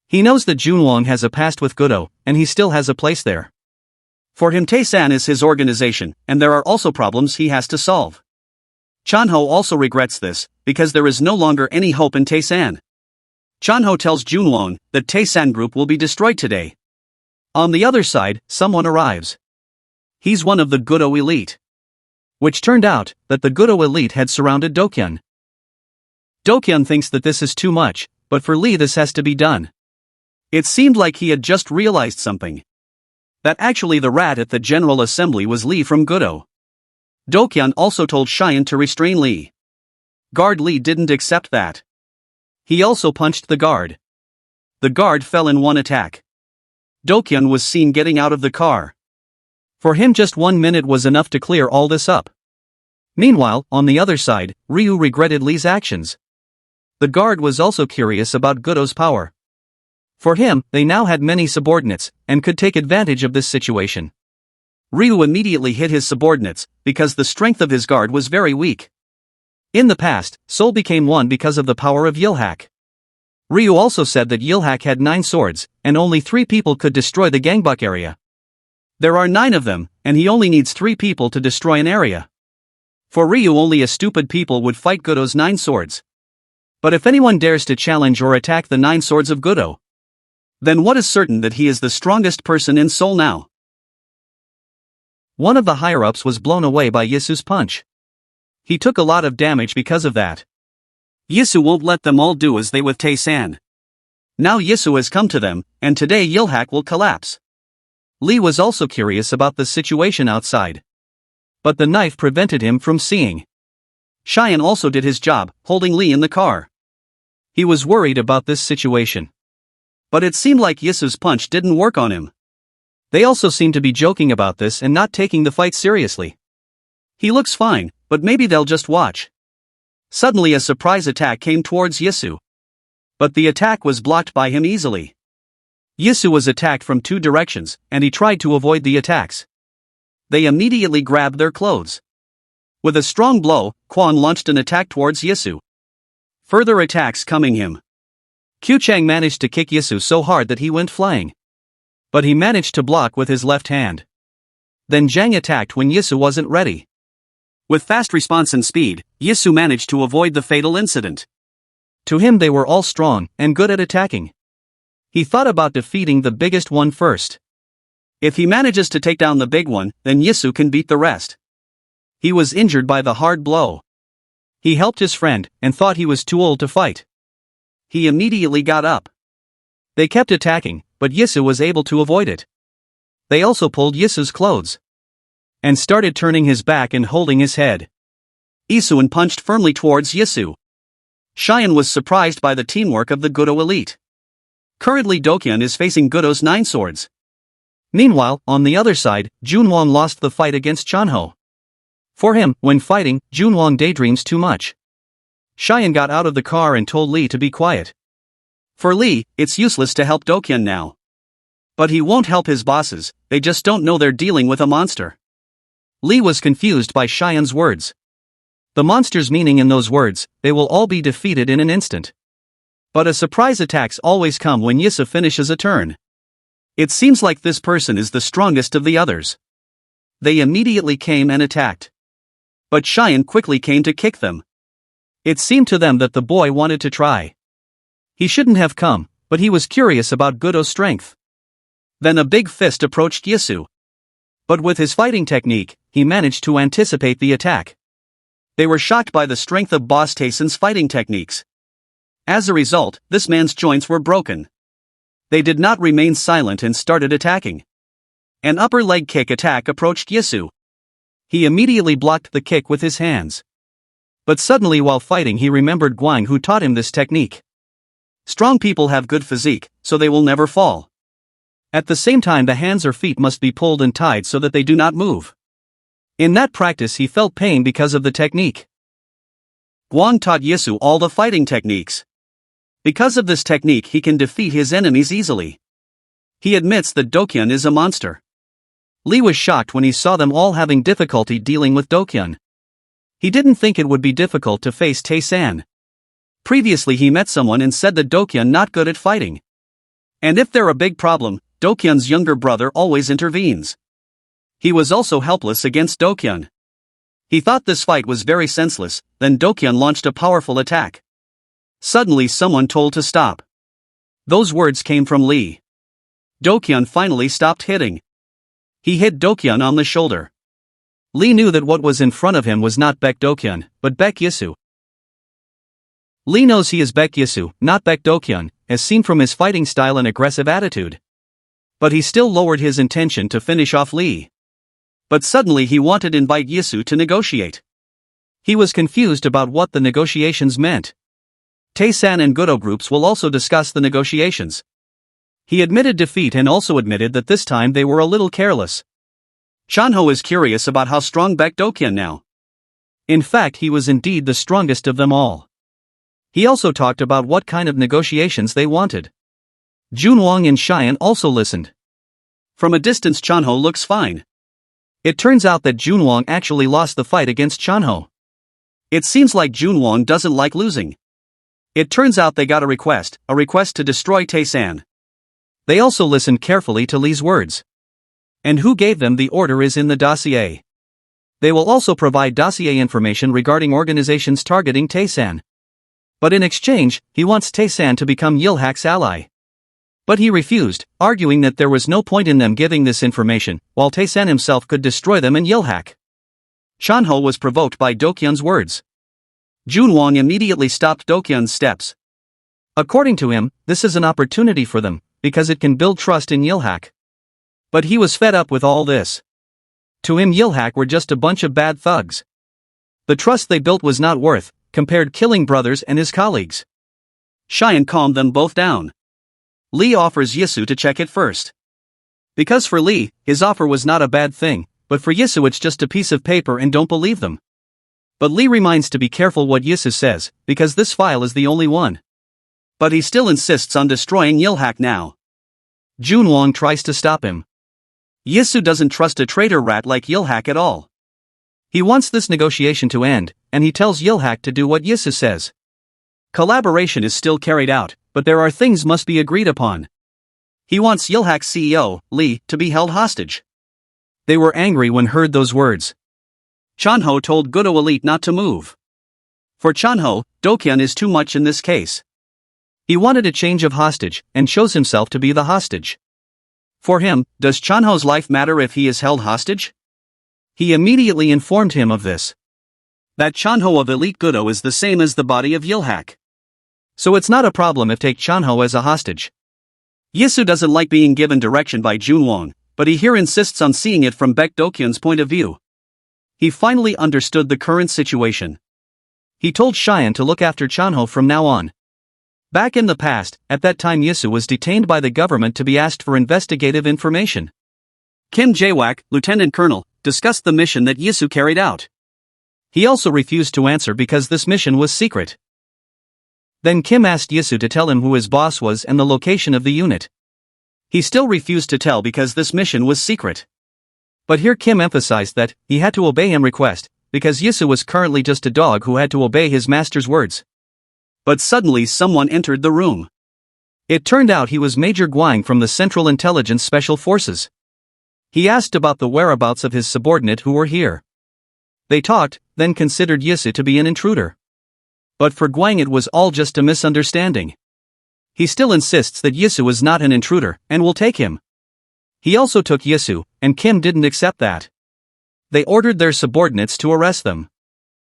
He knows that Junwon has a past with Gudo, and he still has a place there. For him Tae-san is his organization, and there are also problems he has to solve. Chanho also regrets this, because there is no longer any hope in Tae-san. Chanho tells Junwon that Tae-san group will be destroyed today. On the other side, someone arrives. He's one of the Gudo elite. Which turned out that the Gudo elite had surrounded Dokyun. Dokyun thinks that this is too much, but for Lee this has to be done. It seemed like he had just realized something. That actually the rat at the General Assembly was Lee from Gudo. Dokyun also told Cheyenne to restrain Lee. Guard Lee didn't accept that. He also punched the guard. The guard fell in one attack. Dokyun was seen getting out of the car. For him just 1 minute was enough to clear all this up. Meanwhile, on the other side, Ryu regretted Lee's actions. The guard was also curious about Gudo's power. For him, they now had many subordinates, and could take advantage of this situation. Ryu immediately hit his subordinates, because the strength of his guard was very weak. In the past, Seoul became one because of the power of Yilhak. Ryu also said that Yilhak had 9 swords, and only 3 people could destroy the gangbuk area. There are 9 of them, and he only needs 3 people to destroy an area. For Ryu only a stupid people would fight Gudo's 9 swords. But if anyone dares to challenge or attack the 9 swords of Gudo, then what is certain that he is the strongest person in Seoul now. One of the higher-ups was blown away by Yisu's punch. He took a lot of damage because of that. Yisu won't let them all do as they with Tae-san. Now Yisu has come to them, and today Yilhak will collapse. Lee was also curious about the situation outside. But the knife prevented him from seeing. Cheyenne also did his job, holding Lee in the car. He was worried about this situation. But it seemed like Yisu's punch didn't work on him. They also seemed to be joking about this and not taking the fight seriously. He looks fine, but maybe they'll just watch. Suddenly a surprise attack came towards Yisu. But the attack was blocked by him easily. Yisu was attacked from 2 directions, and he tried to avoid the attacks. They immediately grabbed their clothes. With a strong blow, Kwon launched an attack towards Yisu. Further attacks coming him. Kyu-chang managed to kick Yisu so hard that he went flying. But he managed to block with his left hand. Then Jang attacked when Yisu wasn't ready. With fast response and speed, Yisu managed to avoid the fatal incident. To him they were all strong and good at attacking. He thought about defeating the biggest one first. If he manages to take down the big one, then Yisu can beat the rest. He was injured by the hard blow. He helped his friend, and thought he was too old to fight. He immediately got up. They kept attacking, but Yisu was able to avoid it. They also pulled Yisu's clothes. And started turning his back and holding his head. Isuan punched firmly towards Yisu. Cheyenne was surprised by the teamwork of the Gudo elite. Currently Dokyun is facing Gudo's 9 swords. Meanwhile, on the other side, Junwang lost the fight against Chanho. For him, when fighting, Junwang daydreams too much. Cheyenne got out of the car and told Lee to be quiet. For Lee, it's useless to help Dokyun now. But he won't help his bosses, they just don't know they're dealing with a monster. Lee was confused by Cheyenne's words. The monster's meaning in those words, they will all be defeated in an instant. But a surprise attacks always come when Yisa finishes a turn. It seems like this person is the strongest of the others. They immediately came and attacked. But Cheyenne quickly came to kick them. It seemed to them that the boy wanted to try. He shouldn't have come, but he was curious about Gudo's strength. Then a big fist approached Yisu. But with his fighting technique, he managed to anticipate the attack. They were shocked by the strength of Boss Tayson's fighting techniques. As a result, this man's joints were broken. They did not remain silent and started attacking. An upper leg kick attack approached Yisu. He immediately blocked the kick with his hands. But suddenly while fighting he remembered Guang, who taught him this technique. Strong people have good physique, so they will never fall. At the same time the hands or feet must be pulled and tied so that they do not move. In that practice he felt pain because of the technique. Guang taught Yisu all the fighting techniques. Because of this technique he can defeat his enemies easily. He admits that Dokyun is a monster. Lee was shocked when he saw them all having difficulty dealing with Dokyun. He didn't think it would be difficult to face Tae-san. Previously he met someone and said that Dokyun not good at fighting. And if there a big problem, Dokyun's younger brother always intervenes. He was also helpless against Dokyun. He thought this fight was very senseless, then Dokyun launched a powerful attack. Suddenly someone told to stop. Those words came from Lee. Dokyun finally stopped hitting. He hit Dokyun on the shoulder. Lee knew that what was in front of him was not Baek Dokyun, but Baek Yisu. Lee knows he is Baek Yisu, not Baek Dokyun, as seen from his fighting style and aggressive attitude. But he still lowered his intention to finish off Lee. But suddenly he wanted to invite Yisu to negotiate. He was confused about what the negotiations meant. Tae-san and Gudo groups will also discuss the negotiations. He admitted defeat and also admitted that this time they were a little careless. Chanho is curious about how strong Baek Dokyun now. In fact he was indeed the strongest of them all. He also talked about what kind of negotiations they wanted. Junwang and Cheyenne also listened. From a distance Chanho looks fine. It turns out that Junwang actually lost the fight against Chanho. It seems like Junwang doesn't like losing. It turns out they got a request to destroy Tae-san. They also listened carefully to Lee's words. And who gave them the order is in the dossier. They will also provide dossier information regarding organizations targeting Tae-san. But in exchange, he wants Tae-san to become Yilhak's ally. But he refused, arguing that there was no point in them giving this information, while Tae-san himself could destroy them in Yilhak. Chanho was provoked by Dokyun's words. Junwang immediately stopped Dokyun's steps. According to him, this is an opportunity for them, because it can build trust in Yilhak. But he was fed up with all this. To him Yilhak were just a bunch of bad thugs. The trust they built was not worth, compared killing brothers and his colleagues. Cheyenne calmed them both down. Lee offers Yisu to check it first. Because for Lee, his offer was not a bad thing, but for Yisu it's just a piece of paper and don't believe them. But Lee reminds to be careful what Yisu says, because this file is the only one. But he still insists on destroying Yilhak now. Junwang tries to stop him. Yisu doesn't trust a traitor rat like Yilhak at all. He wants this negotiation to end, and he tells Yilhak to do what Yisu says. Collaboration is still carried out, but there are things must be agreed upon. He wants Yilhak's CEO, Lee, to be held hostage. They were angry when heard those words. Chanho told Gudo Elite not to move. For Chanho, Dokyun is too much in this case. He wanted a change of hostage, and chose himself to be the hostage. For him, does Chanho's life matter if he is held hostage? He immediately informed him of this. That Chanho of Elite Gudo is the same as the body of Yilhak. So it's not a problem if take Chanho as a hostage. Yisu doesn't like being given direction by Junwang, but he here insists on seeing it from Baek Dokyun's point of view. He finally understood the current situation. He told Cheyenne to look after Chanho from now on. Back in the past, at that time Yisu was detained by the government to be asked for investigative information. Kim Jae-wak, Lieutenant Colonel, discussed the mission that Yisu carried out. He also refused to answer because this mission was secret. Then Kim asked Yisu to tell him who his boss was and the location of the unit. He still refused to tell because this mission was secret. But here Kim emphasized that he had to obey his request, because Yisu was currently just a dog who had to obey his master's words. But suddenly someone entered the room. It turned out he was Major Guang from the Central Intelligence Special Forces. He asked about the whereabouts of his subordinate who were here. They talked, then considered Yisu to be an intruder. But for Guang it was all just a misunderstanding. He still insists that Yisu is not an intruder and will take him. He also took Yisu, and Kim didn't accept that. They ordered their subordinates to arrest them.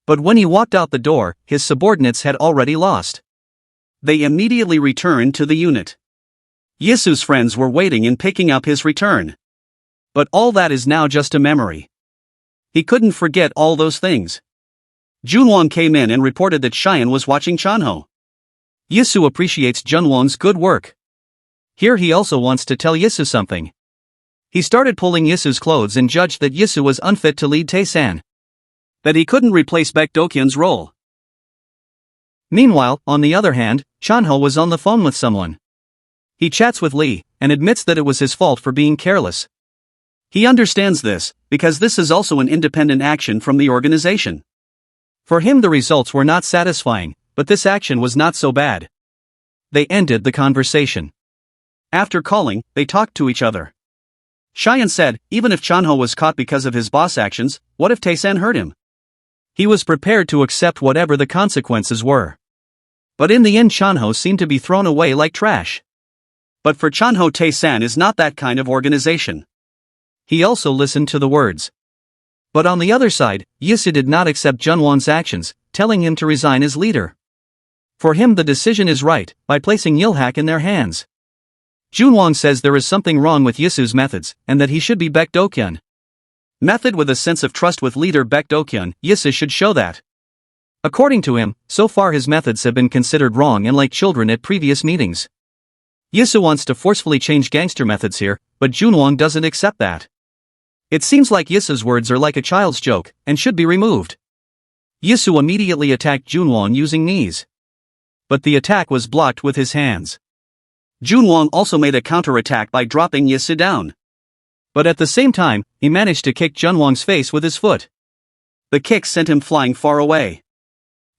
But when he walked out the door, his subordinates had already lost. They immediately returned to the unit. Yisu's friends were waiting and picking up his return. But all that is now just a memory. He couldn't forget all those things. Junwon came in and reported that Cheyenne was watching Chanho. Yisu appreciates Junwon's good work. Here he also wants to tell Yisu something. He started pulling Yisu's clothes and judged that Yisu was unfit to lead Tae-san. That he couldn't replace Baek Do-kyun's role. Meanwhile, on the other hand, Chanho was on the phone with someone. He chats with Lee, and admits that it was his fault for being careless. He understands this, because this is also an independent action from the organization. For him the results were not satisfying, but this action was not so bad. They ended the conversation. After calling, they talked to each other. Cheyenne said, even if Chanho was caught because of his boss actions, what if Tae-san hurt him? He was prepared to accept whatever the consequences were. But in the end Chanho seemed to be thrown away like trash. But for Chanho, Tae-san is not that kind of organization. He also listened to the words. But on the other side, Yisu did not accept Junwon's actions, telling him to resign as leader. For him the decision is right, by placing Yilhak in their hands. Junwon says there is something wrong with Yisu's methods, and that he should be Baek Do-kyun. Method with a sense of trust with leader Baek Do-kyun, Yisu should show that. According to him, so far his methods have been considered wrong and like children at previous meetings. Yisu wants to forcefully change gangster methods here, but Junwon doesn't accept that. It seems like Yisu's words are like a child's joke, and should be removed. Yisu immediately attacked Junwon using knees. But the attack was blocked with his hands. Junwon also made a counter-attack by dropping Yisu down. But at the same time, he managed to kick Junwon's face with his foot. The kick sent him flying far away.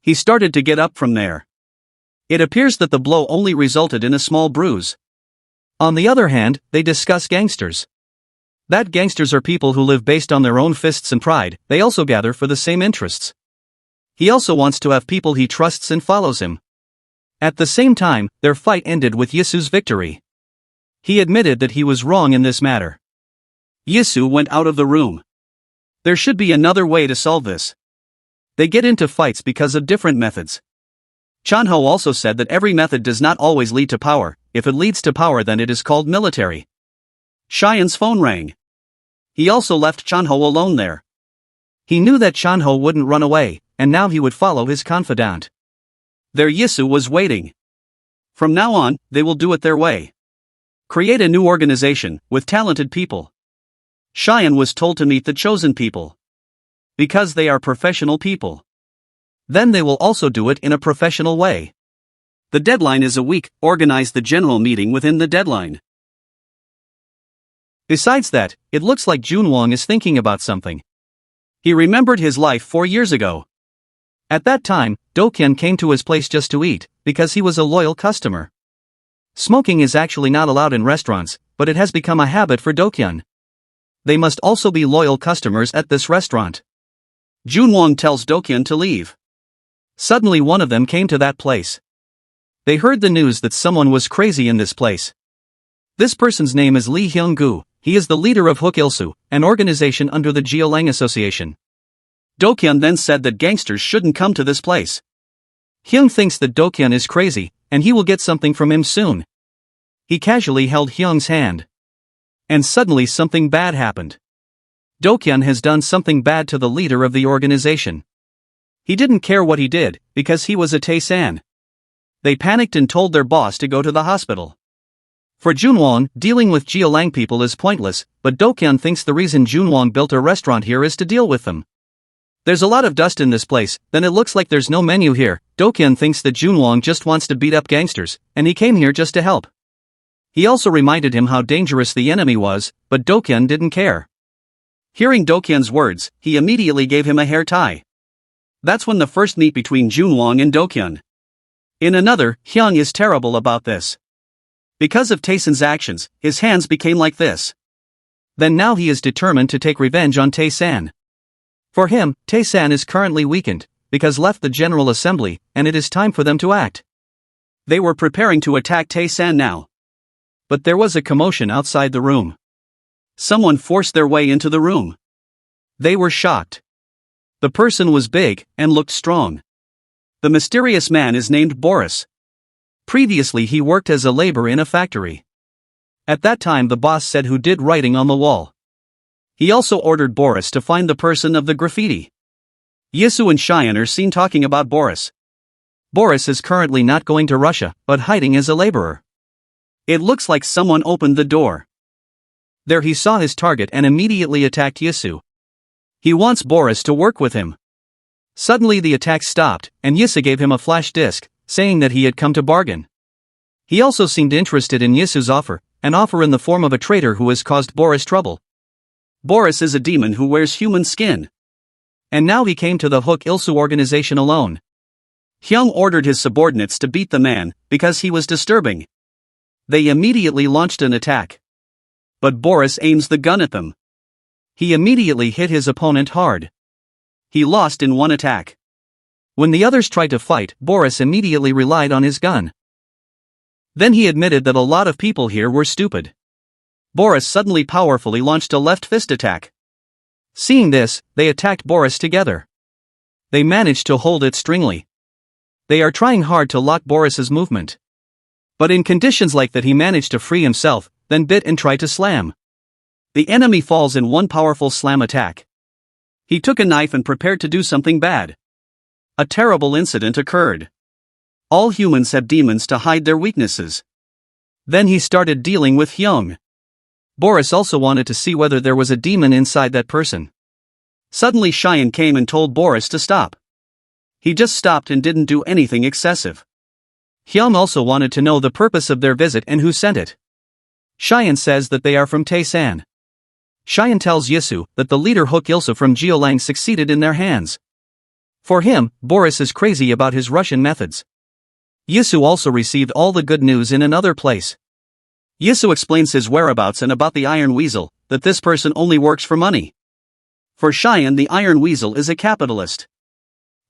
He started to get up from there. It appears that the blow only resulted in a small bruise. On the other hand, they discuss gangsters. That gangsters are people who live based on their own fists and pride, they also gather for the same interests. He also wants to have people he trusts and follows him. At the same time, their fight ended with Yisu's victory. He admitted that he was wrong in this matter. Yisu went out of the room. There should be another way to solve this. They get into fights because of different methods. Chanho also said that every method does not always lead to power. If it leads to power then it is called military. Cheyenne's phone rang. He also left Chanho alone there. He knew that Chanho wouldn't run away, and now he would follow his confidant. There Yisu was waiting. From now on, they will do it their way. Create a new organization, with talented people. Cheyenne was told to meet the chosen people. Because they are professional people. Then they will also do it in a professional way. The deadline is a week, organize the general meeting within the deadline. Besides that, it looks like Junwon is thinking about something. He remembered his life 4 years ago. At that time, Do-kyun came to his place just to eat, because he was a loyal customer. Smoking is actually not allowed in restaurants, but it has become a habit for Do-kyun. They must also be loyal customers at this restaurant. Junwon tells Do-kyun to leave. Suddenly one of them came to that place. They heard the news that someone was crazy in this place. This person's name is Lee Hyung-gu, he is the leader of Hook-ilsu, an organization under the Jeolang Association. Do-kyun then said that gangsters shouldn't come to this place. Hyung thinks that Do-kyun is crazy, and he will get something from him soon. He casually held Hyung's hand. And suddenly something bad happened. Do-kyun has done something bad to the leader of the organization. He didn't care what he did, because he was a Tae-san. They panicked and told their boss to go to the hospital. For Junwang, dealing with Geolang people is pointless, but Dokyun thinks the reason Junwang built a restaurant here is to deal with them. There's a lot of dust in this place, then it looks like there's no menu here. Dokyun thinks that Junwang just wants to beat up gangsters, and he came here just to help. He also reminded him how dangerous the enemy was, but Dokyun didn't care. Hearing Dokyun's words, he immediately gave him a hair tie. That's when the first meet between Junwang and Dokyun. In another, Hyung is terrible about this. Because of Taesan's actions, his hands became like this. Then now he is determined to take revenge on Taesan. For him, Taesan is currently weakened, because left the General Assembly, and it is time for them to act. They were preparing to attack Taesan now. But there was a commotion outside the room. Someone forced their way into the room. They were shocked. The person was big, and looked strong. The mysterious man is named Boris. Previously he worked as a laborer in a factory. At that time the boss said who did writing on the wall. He also ordered Boris to find the person of the graffiti. Yisu and Cheyenne are seen talking about Boris. Boris is currently not going to Russia, but hiding as a laborer. It looks like someone opened the door. There he saw his target and immediately attacked Yisu. He wants Boris to work with him. Suddenly the attack stopped, and Yisu gave him a flash disc, saying that he had come to bargain. He also seemed interested in Yisu's offer, an offer in the form of a traitor who has caused Boris trouble. Boris is a demon who wears human skin. And now he came to the Hook Ilsu organization alone. Hyung ordered his subordinates to beat the man, because he was disturbing. They immediately launched an attack. But Boris aims the gun at them. He immediately hit his opponent hard. He lost in one attack. When the others tried to fight, Boris immediately relied on his gun. Then he admitted that a lot of people here were stupid. Boris suddenly powerfully launched a left fist attack. Seeing this, they attacked Boris together. They managed to hold it stringly. They are trying hard to lock Boris's movement. But in conditions like that he managed to free himself, then bit and tried to slam. The enemy falls in one powerful slam attack. He took a knife and prepared to do something bad. A terrible incident occurred. All humans have demons to hide their weaknesses. Then he started dealing with Hyung. Boris also wanted to see whether there was a demon inside that person. Suddenly Cheyenne came and told Boris to stop. He just stopped and didn't do anything excessive. Hyung also wanted to know the purpose of their visit and who sent it. Cheyenne says that they are from Taesan. Cheyenne tells Yisu that the leader Hook Ilsa from Geolang succeeded in their hands. For him, Boris is crazy about his Russian methods. Yisu also received all the good news in another place. Yisu explains his whereabouts and about the Iron Weasel, that this person only works for money. For Cheyenne, the Iron Weasel is a capitalist.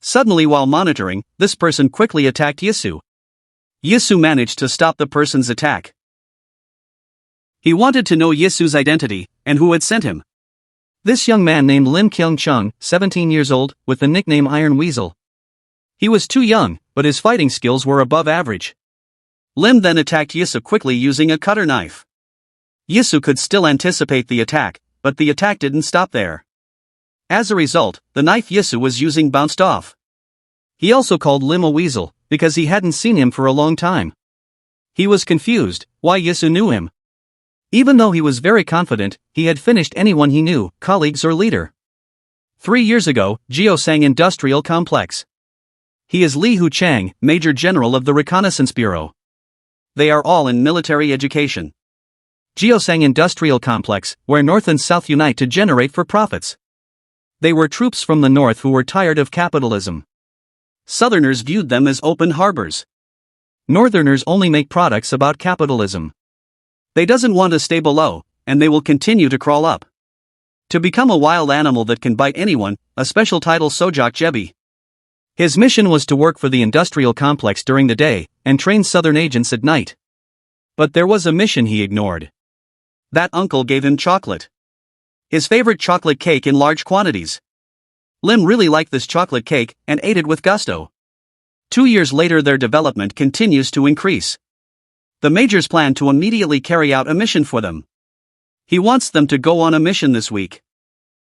Suddenly while monitoring, this person quickly attacked Yisu. Yisu managed to stop the person's attack. He wanted to know Yisu's identity, and who had sent him. This young man named Lim Kyung-chung, 17 years old, with the nickname Iron Weasel. He was too young, but his fighting skills were above average. Lim then attacked Yisu quickly using a cutter knife. Yisu could still anticipate the attack, but the attack didn't stop there. As a result, the knife Yisu was using bounced off. He also called Lim a weasel, because he hadn't seen him for a long time. He was confused why Yisu knew him. Even though he was very confident, he had finished anyone he knew, colleagues or leader. 3 years ago, Geosang Industrial Complex. He is Li Hu Chang, Major General of the Reconnaissance Bureau. They are all in military education. Geosang Industrial Complex, where North and South unite to generate for profits. They were troops from the North who were tired of capitalism. Southerners viewed them as open harbors. Northerners only make products about capitalism. They doesn't want to stay below, and they will continue to crawl up. To become a wild animal that can bite anyone, a special title Sojak Jebi. His mission was to work for the industrial complex during the day, and train southern agents at night. But there was a mission he ignored. That uncle gave him chocolate. His favorite chocolate cake in large quantities. Lim really liked this chocolate cake, and ate it with gusto. 2 years later their development continues to increase. The Majors plan to immediately carry out a mission for them. He wants them to go on a mission this week.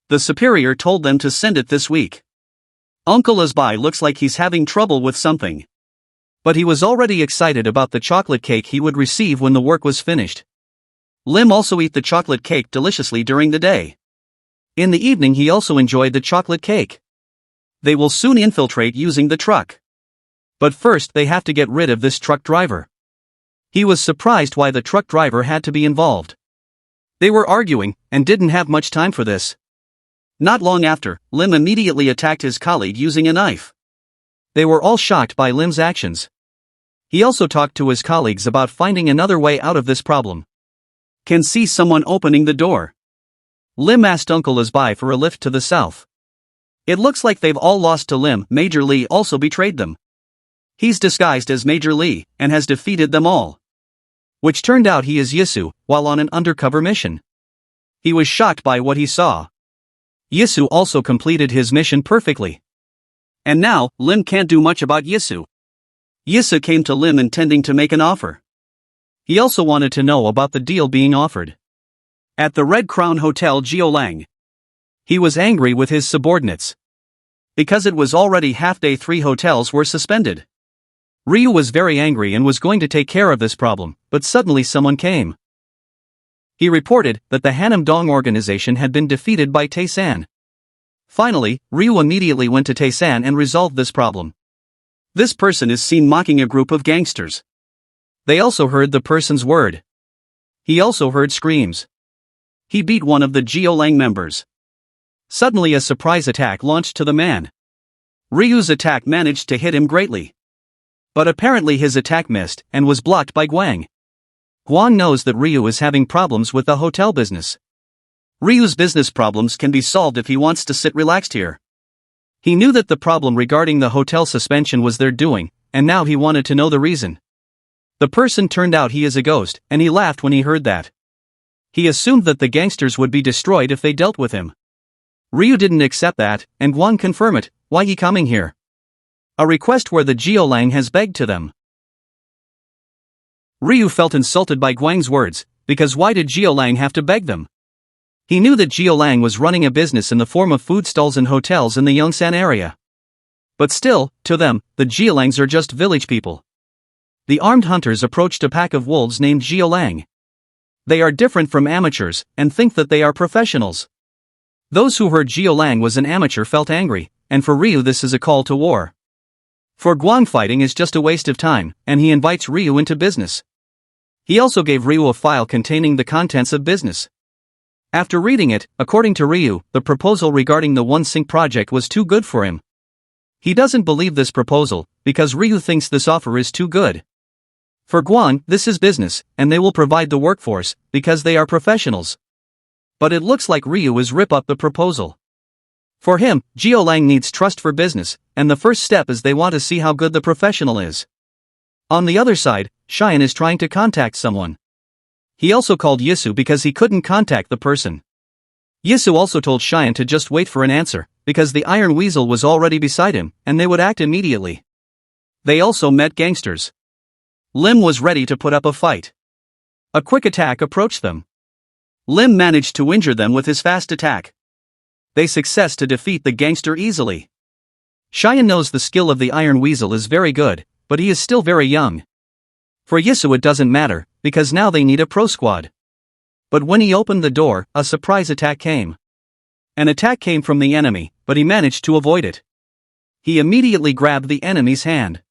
The superior told them to send it this week. Uncle Asbai looks like he's having trouble with something. But he was already excited about the chocolate cake he would receive when the work was finished. Lim also ate the chocolate cake deliciously during the day. In the evening he also enjoyed the chocolate cake. They will soon infiltrate using the truck. But first they have to get rid of this truck driver. He was surprised why the truck driver had to be involved. They were arguing, and didn't have much time for this. Not long after, Lim immediately attacked his colleague using a knife. They were all shocked by Lim's actions. He also talked to his colleagues about finding another way out of this problem. Can see someone opening the door. Lim asked Uncle Isbai for a lift to the south. It looks like they've all lost to Lim. Major Lee also betrayed them. He's disguised as Major Lee, and has defeated them all. Which turned out he is Yisu, while on an undercover mission. He was shocked by what he saw. Yisu also completed his mission perfectly. And now, Lim can't do much about Yisu. Yisu came to Lim intending to make an offer. He also wanted to know about the deal being offered. At the Red Crown Hotel Geolang. He was angry with his subordinates. Because it was already half-day, 3 hotels were suspended. Ryu was very angry and was going to take care of this problem, but suddenly someone came. He reported that the Hanam Dong organization had been defeated by Tae-san. Finally, Ryu immediately went to Tae-san and resolved this problem. This person is seen mocking a group of gangsters. They also heard the person's word. He also heard screams. He beat one of the Geolang members. Suddenly a surprise attack launched to the man. Ryu's attack managed to hit him greatly. But apparently his attack missed and was blocked by Guang. Guang knows that Ryu is having problems with the hotel business. Ryu's business problems can be solved if he wants to sit relaxed here. He knew that the problem regarding the hotel suspension was their doing, and now he wanted to know the reason. The person turned out he is a ghost, and he laughed when he heard that. He assumed that the gangsters would be destroyed if they dealt with him. Ryu didn't accept that, and Guang confirmed it. Why he coming here? A request where the Geolang has begged to them. Ryu felt insulted by Guang's words, because why did Geolang have to beg them? He knew that Geolang was running a business in the form of food stalls and hotels in the Yongsan area. But still, to them, the Geolangs are just village people. The armed hunters approached a pack of wolves named Geolang. They are different from amateurs, and think that they are professionals. Those who heard Geolang was an amateur felt angry, and for Ryu this is a call to war. For Guang, fighting is just a waste of time, and he invites Ryu into business. He also gave Ryu a file containing the contents of business. After reading it, according to Ryu, the proposal regarding the One Sync project was too good for him. He doesn't believe this proposal, because Ryu thinks this offer is too good. For Guang, this is business, and they will provide the workforce, because they are professionals. But it looks like Ryu is rip up the proposal. For him, Geolang needs trust for business, and the first step is they want to see how good the professional is. On the other side, Cheyenne is trying to contact someone. He also called Yisu because he couldn't contact the person. Yisu also told Cheyenne to just wait for an answer, because the Iron Weasel was already beside him, and they would act immediately. They also met gangsters. Lim was ready to put up a fight. A quick attack approached them. Lim managed to injure them with his fast attack. They success to defeat the gangster easily. Cheyenne knows the skill of the Iron Weasel is very good, but he is still very young. For Yisu it doesn't matter, because now they need a pro squad. But when he opened the door, a surprise attack came. An attack came from the enemy, but he managed to avoid it. He immediately grabbed the enemy's hand.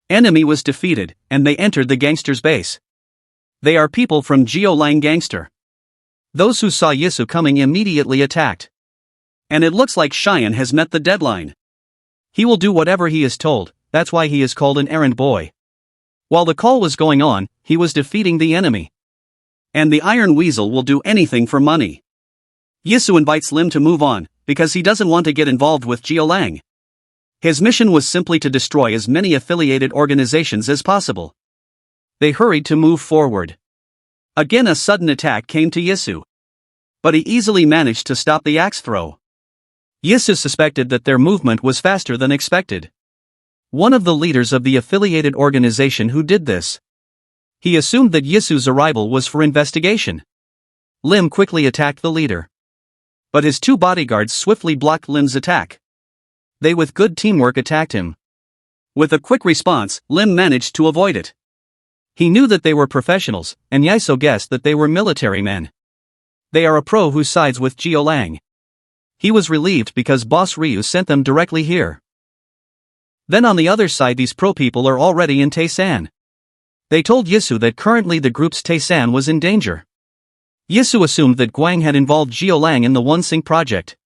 Enemy was defeated, and they entered the gangster's base. They are people from Geolang Gangster. Those who saw Yisu coming immediately attacked. And it looks like Cheyenne has met the deadline. He will do whatever he is told, that's why he is called an errand boy. While the call was going on, he was defeating the enemy. And the Iron Weasel will do anything for money. Yisu invites Lim to move on, because he doesn't want to get involved with Geolang. His mission was simply to destroy as many affiliated organizations as possible. They hurried to move forward. Again a sudden attack came to Yisu. But he easily managed to stop the axe throw. Yisu suspected that their movement was faster than expected. One of the leaders of the affiliated organization who did this. He assumed that Yisu's arrival was for investigation. Lim quickly attacked the leader. But his 2 bodyguards swiftly blocked Lim's attack. They with good teamwork attacked him. With a quick response, Lim managed to avoid it. He knew that they were professionals, and Yahello guessed that they were military men. They are a pro who sides with Lang. He was relieved because Boss Ryu sent them directly here. Then on the other side, these pro people are already in Taesan. They told Yahello that currently the group's Taesan was in danger. Yahello assumed that Guang had involved Lang in the One Sing project.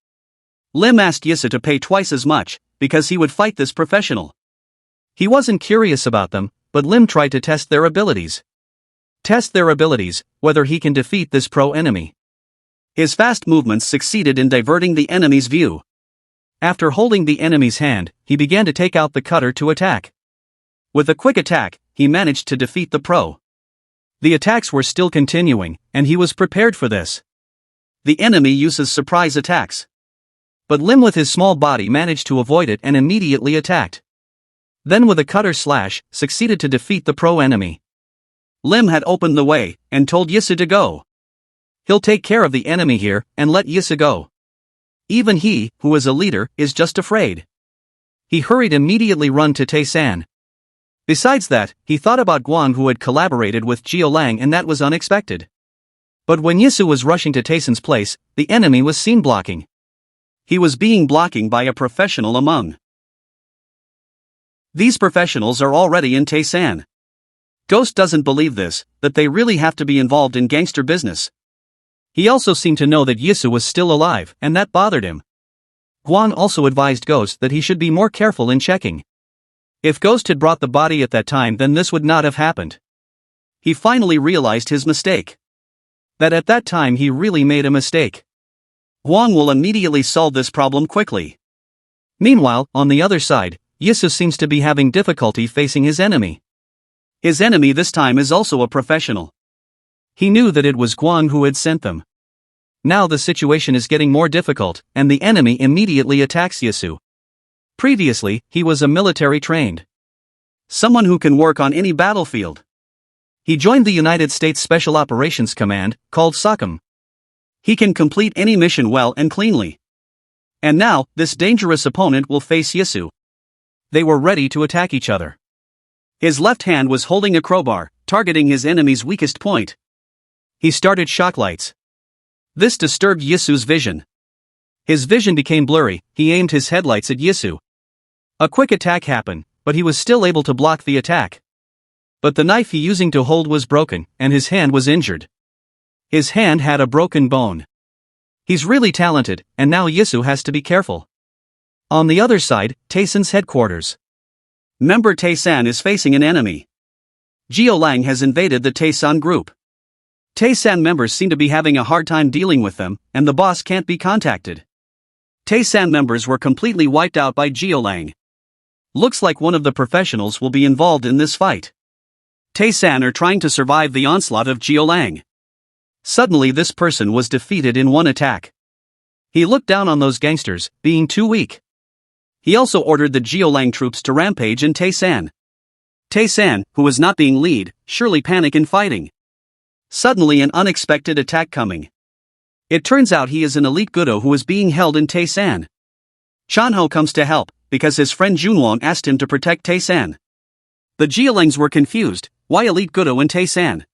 Lim asked Yahello to pay twice as much, because he would fight this professional. He wasn't curious about them, but Lim tried to test their abilities. Whether he can defeat this pro enemy. His fast movements succeeded in diverting the enemy's view. After holding the enemy's hand, he began to take out the cutter to attack. With a quick attack, he managed to defeat the pro. The attacks were still continuing, and he was prepared for this. The enemy uses surprise attacks. But Lim with his small body managed to avoid it and immediately attacked. Then with a cutter slash, succeeded to defeat the pro enemy. Lim had opened the way, and told Yahello to go. He'll take care of the enemy here, and let Yahello go. Even he, who is a leader, is just afraid. He hurried immediately run to Taesan. Besides that, he thought about Guan who had collaborated with Lang, and that was unexpected. But when Yahello was rushing to Taesan's place, the enemy was seen blocking. He was being blocked by a professional among. These professionals are already in Taesan. Ghost doesn't believe this, that they really have to be involved in gangster business. He also seemed to know that Yahello was still alive, and that bothered him. Guan also advised Ghost that he should be more careful in checking. If Ghost had brought the body at that time, then this would not have happened. He finally realized his mistake. That at that time he really made a mistake. Guan will immediately solve this problem quickly. Meanwhile, on the other side, Yahello seems to be having difficulty facing his enemy. His enemy this time is also a professional. He knew that it was Guan who had sent them. Now the situation is getting more difficult, and the enemy immediately attacks Yahello. Previously, he was a military trained. Someone who can work on any battlefield. He joined the United States Special Operations Command, called SOCOM. He can complete any mission well and cleanly. And now, this dangerous opponent will face Yahello. They were ready to attack each other. His left hand was holding a crowbar, targeting his enemy's weakest point. He started shock lights. This disturbed Yahello's vision. His vision became blurry. He aimed his headlights at Yahello. A quick attack happened, but he was still able to block the attack. But the knife he using to hold was broken, and his hand was injured. His hand had a broken bone. He's really talented, and now Yahello has to be careful. On the other side, Taesan's headquarters. Member Taesan is facing an enemy. Lang has invaded the Taesan group. Taesan members seem to be having a hard time dealing with them, and the boss can't be contacted. Taesan members were completely wiped out by Lang. Looks like one of the professionals will be involved in this fight. Taesan are trying to survive the onslaught of Lang. Suddenly this person was defeated in one attack. He looked down on those gangsters, being too weak. He also ordered the Lang troops to rampage in Taesan. Taesan, who was not being led, surely panic in fighting. Suddenly an unexpected attack coming. It turns out he is an elite Gudo who is being held in Taesan. Chanho comes to help, because his friend Junwon asked him to protect Taesan. The Langs were confused, why elite Gudo in Taesan?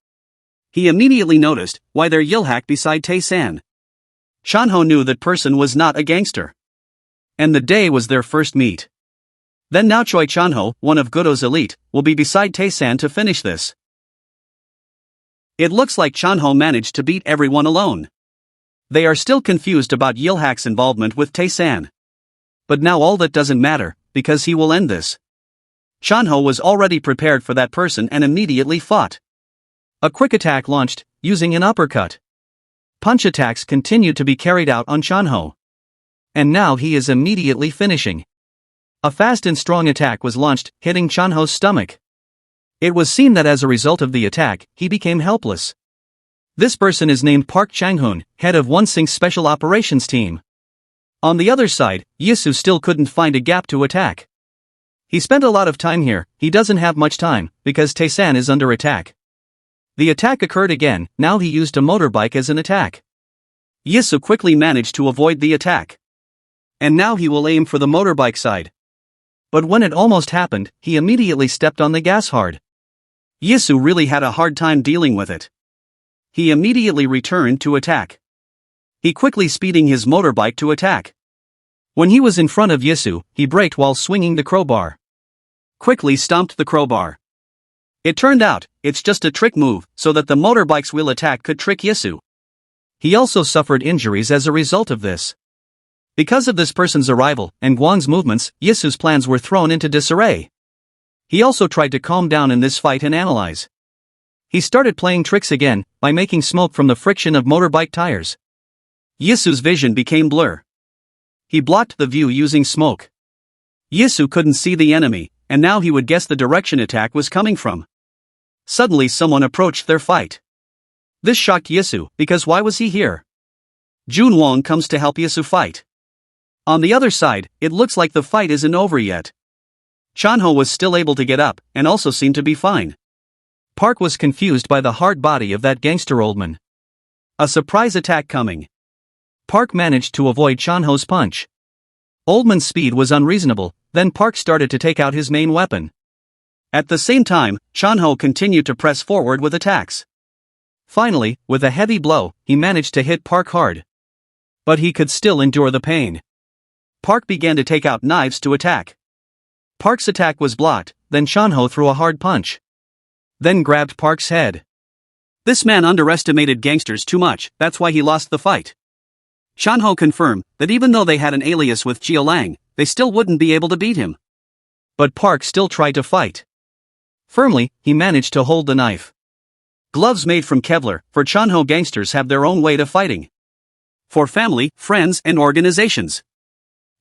He immediately noticed, why there Yilhak beside Taesan. Chanho knew that person was not a gangster. And the day was their first meet. Then now Choi Chanho, one of Gudo's elite, will be beside Taesan to finish this. It looks like Chanho managed to beat everyone alone. They are still confused about Yilhak's involvement with Taesan. But now all that doesn't matter, because he will end this. Chanho was already prepared for that person and immediately fought. A quick attack launched, using an uppercut. Punch attacks continued to be carried out on Chanho. And now he is immediately finishing. A fast and strong attack was launched, hitting Chanho's stomach. It was seen that as a result of the attack, he became helpless. This person is named Park Chang-hoon, head of One Sing's Special Operations Team. On the other side, Yahello still couldn't find a gap to attack. He spent a lot of time here. He doesn't have much time, because Taesan is under attack. The attack occurred again. Now he used a motorbike as an attack. Yahello quickly managed to avoid the attack. And now he will aim for the motorbike side. But when it almost happened, he immediately stepped on the gas hard. Yisu really had a hard time dealing with it. He immediately returned to attack. He quickly speeding his motorbike to attack. When he was in front of Yisu, he braked while swinging the crowbar. Quickly stomped the crowbar. It turned out, it's just a trick move, so that the motorbike's wheel attack could trick Yisu. He also suffered injuries as a result of this. Because of this person's arrival, and Guang's movements, Yisu's plans were thrown into disarray. He also tried to calm down in this fight and analyze. He started playing tricks again, by making smoke from the friction of motorbike tires. Yisu's vision became blur. He blocked the view using smoke. Yisu couldn't see the enemy, and now he would guess the direction attack was coming from. Suddenly someone approached their fight. This shocked Yisu, because why was he here? Junwang comes to help Yisu fight. On the other side, it looks like the fight isn't over yet. Chanho was still able to get up, and also seemed to be fine. Park was confused by the hard body of that gangster old man. A surprise attack coming. Park managed to avoid Chanho's punch. Oldman's speed was unreasonable, then Park started to take out his main weapon. At the same time, Chanho continued to press forward with attacks. Finally, with a heavy blow, he managed to hit Park hard. But he could still endure the pain. Park began to take out knives to attack. Park's attack was blocked, then Chanho threw a hard punch. Then grabbed Park's head. This man underestimated gangsters too much, that's why he lost the fight. Chanho confirmed that even though they had an alias with Jialang, they still wouldn't be able to beat him. But Park still tried to fight. Firmly, he managed to hold the knife. Gloves made from Kevlar, for Chanho gangsters have their own way to fighting. For family, friends, and organizations.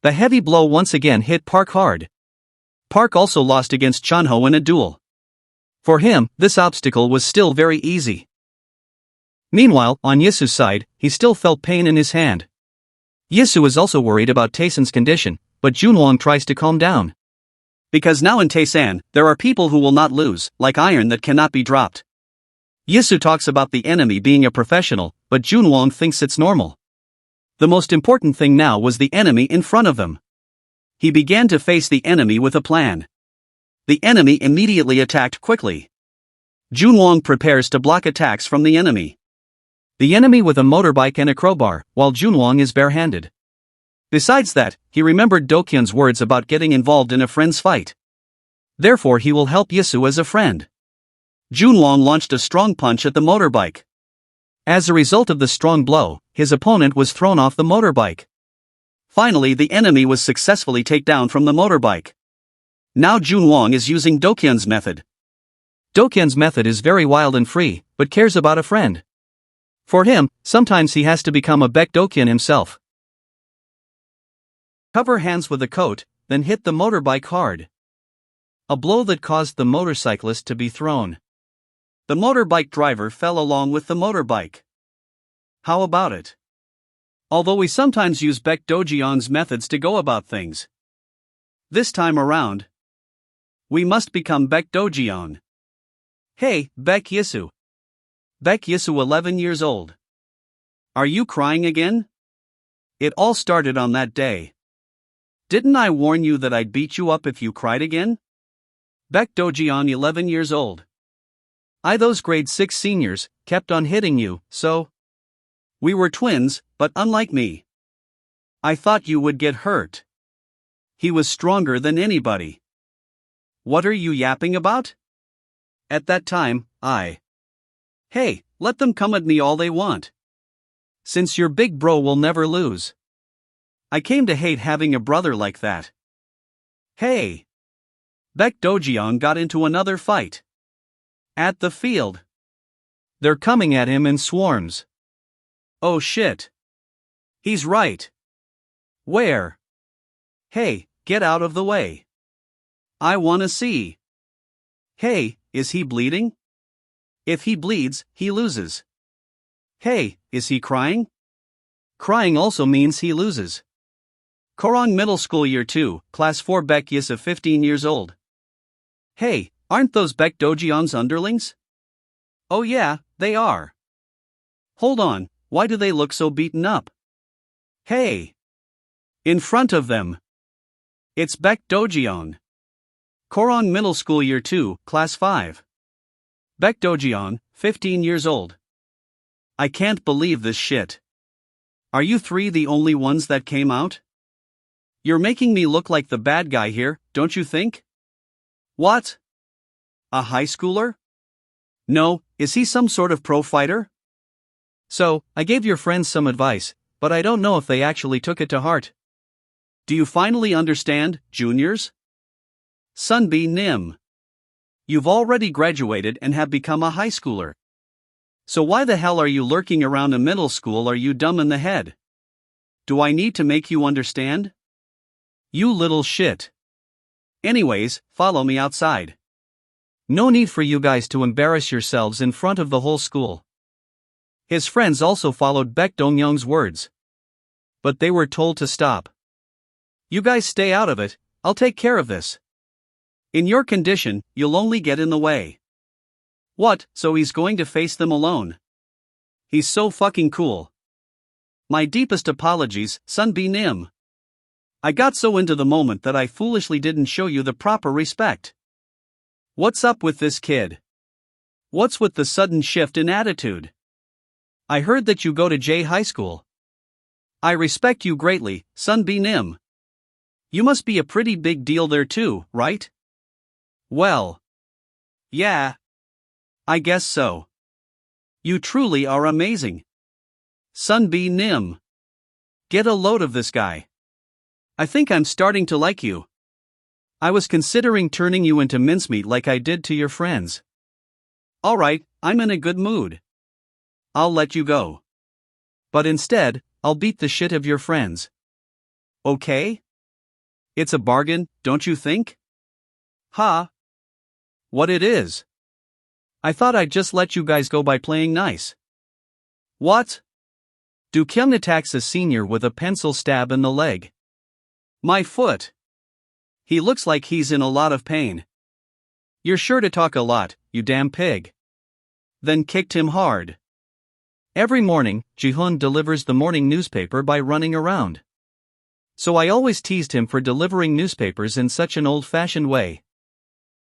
The heavy blow once again hit Park hard. Park also lost against Chanho in a duel. For him, this obstacle was still very easy. Meanwhile, on Yisu's side, he still felt pain in his hand. Yisu is also worried about Taesan's condition, but Junwang tries to calm down. Because now in Taesan, there are people who will not lose, like iron that cannot be dropped. Yisu talks about the enemy being a professional, but Junwang thinks it's normal. The most important thing now was the enemy in front of them. He began to face the enemy with a plan. The enemy immediately attacked quickly. Junwang prepares to block attacks from the enemy. The enemy with a motorbike and a crowbar, while Junwang is barehanded. Besides that, he remembered Dokyun's words about getting involved in a friend's fight. Therefore he will help Yisu as a friend. Junwang launched a strong punch at the motorbike. As a result of the strong blow, his opponent was thrown off the motorbike. Finally, the enemy was successfully taken down from the motorbike. Now Junwang is using Dokyun's method. Dokyun's method is very wild and free, but cares about a friend. For him, sometimes he has to become a Baek Dokyun himself. Cover hands with a coat, then hit the motorbike hard. A blow that caused the motorcyclist to be thrown. The motorbike driver fell along with the motorbike. How about it? Although we sometimes use Baek Dokyun's methods to go about things. This time around, we must become Baek Dokyun. Hey, Baek Yisu. Baek Yisu 11 years old. Are you crying again? It all started on that day. Didn't I warn you that I'd beat you up if you cried again? Baek Dokyun 11 years old. Those grade 6 seniors, kept on hitting you, so. We were twins, but unlike me. I thought you would get hurt. He was stronger than anybody. What are you yapping about? At that time, Hey, let them come at me all they want. Since your big bro will never lose. I came to hate having a brother like that. Hey! Baek Dokyun got into another fight. At the field. They're coming at him in swarms. Oh shit. He's right. Where? Hey, get out of the way. I wanna see. Hey, is he bleeding? If he bleeds, he loses. Hey, is he crying? Crying also means he loses. Korong Middle School Year 2, Class 4 Baek Yisu 15 years old. Hey, aren't those Baek Dokyun's underlings? Oh yeah, they are. Hold on, why do they look so beaten up? Hey! In front of them. It's Baek Dokyun. Koron Middle School Year 2, Class 5. Baek Dojeon, 15 years old. I can't believe this shit. Are you three the only ones that came out? You're making me look like the bad guy here, don't you think? What? A high schooler? No, is he some sort of pro fighter? So, I gave your friends some advice, but I don't know if they actually took it to heart. Do you finally understand, juniors? Sunbi Nim. You've already graduated and have become a high schooler. So why the hell are you lurking around a middle school? Are you dumb in the head? Do I need to make you understand? You little shit. Anyways, follow me outside. No need for you guys to embarrass yourselves in front of the whole school. His friends also followed Baek Dongyoung's words. But they were told to stop. You guys stay out of it, I'll take care of this. In your condition, you'll only get in the way. What, so he's going to face them alone? He's so fucking cool. My deepest apologies, Sunbi Nim. I got so into the moment that I foolishly didn't show you the proper respect. What's up with this kid? What's with the sudden shift in attitude? I heard that you go to J High School. I respect you greatly, Sunbi Nim. You must be a pretty big deal there too, right? Well. Yeah. I guess so. You truly are amazing. Sunbi Nim. Get a load of this guy. I think I'm starting to like you. I was considering turning you into mincemeat like I did to your friends. Alright, I'm in a good mood. I'll let you go. But instead, I'll beat the shit of your friends. Okay? It's a bargain, don't you think? Ha! What it is? I thought I'd just let you guys go by playing nice. What? Do Kyung attacks a senior with a pencil stab in the leg. My foot. He looks like he's in a lot of pain. You're sure to talk a lot, you damn pig. Then kicked him hard. Every morning, Jihoon delivers the morning newspaper by running around. So I always teased him for delivering newspapers in such an old-fashioned way.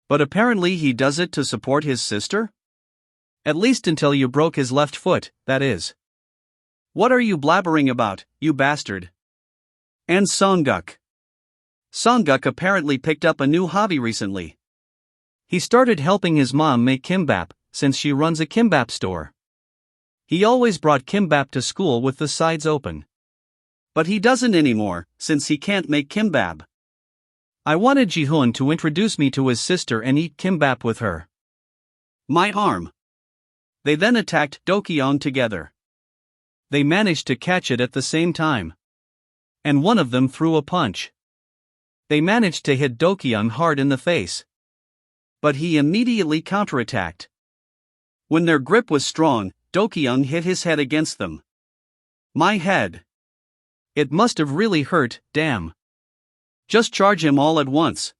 But apparently he does it to support his sister? At least until you broke his left foot, that is. What are you blabbering about, you bastard? And Songguk. Songguk apparently picked up a new hobby recently. He started helping his mom make kimbap, since she runs a kimbap store. He always brought kimbap to school with the sides open. But he doesn't anymore, since he can't make kimbap. I wanted Jihoon to introduce me to his sister and eat kimbap with her. My arm. They then attacked Dokyeon together. They managed to catch it at the same time. And one of them threw a punch. They managed to hit Dokyeon hard in the face. But he immediately counterattacked. When their grip was strong, Dokyeon hit his head against them. My head. It must have really hurt, damn. Just charge him all at once.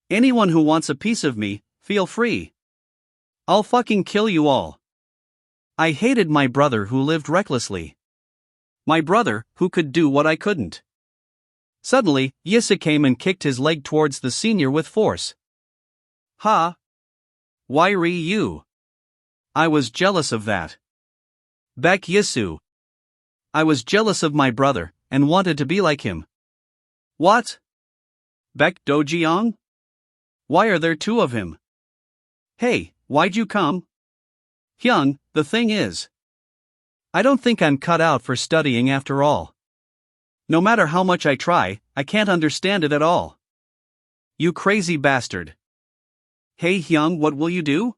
Anyone who wants a piece of me, feel free. I'll fucking kill you all. I hated my brother who lived recklessly. My brother, who could do what I couldn't. Suddenly, Yissa came and kicked his leg towards the senior with force. Ha! Why you? I was jealous of that. Baek Yisoo. I was jealous of my brother, and wanted to be like him. What? Baek Dojeon? Why are there two of him? Hey, why'd you come? Hyung, the thing is, I don't think I'm cut out for studying after all. No matter how much I try, I can't understand it at all. You crazy bastard. Hey Hyung, what will you do?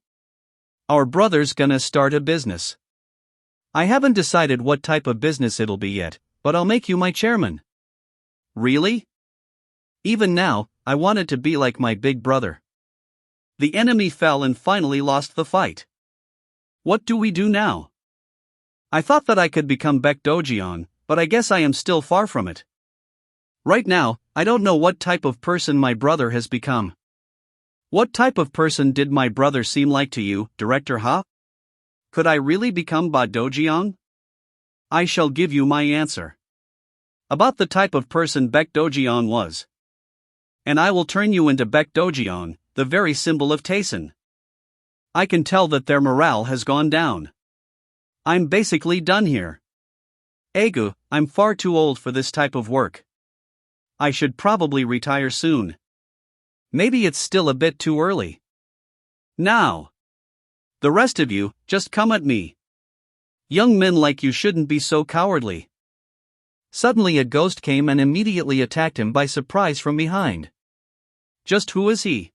Our brother's gonna start a business. I haven't decided what type of business it'll be yet, but I'll make you my chairman. Really? Even now, I wanted to be like my big brother. The enemy fell and finally lost the fight. What do we do now? I thought that I could become Baek Dojeon, but I guess I am still far from it. Right now, I don't know what type of person my brother has become. What type of person did my brother seem like to you, Director Ha? Could I really become Ba Dojeon? I shall give you my answer. About the type of person Baek Dojeon was. And I will turn you into Baek Dojeon, the very symbol of Taesan. I can tell that their morale has gone down. I'm basically done here. Egu, I'm far too old for this type of work. I should probably retire soon. Maybe it's still a bit too early. Now. The rest of you, just come at me. Young men like you shouldn't be so cowardly. Suddenly a ghost came and immediately attacked him by surprise from behind. Just who is he?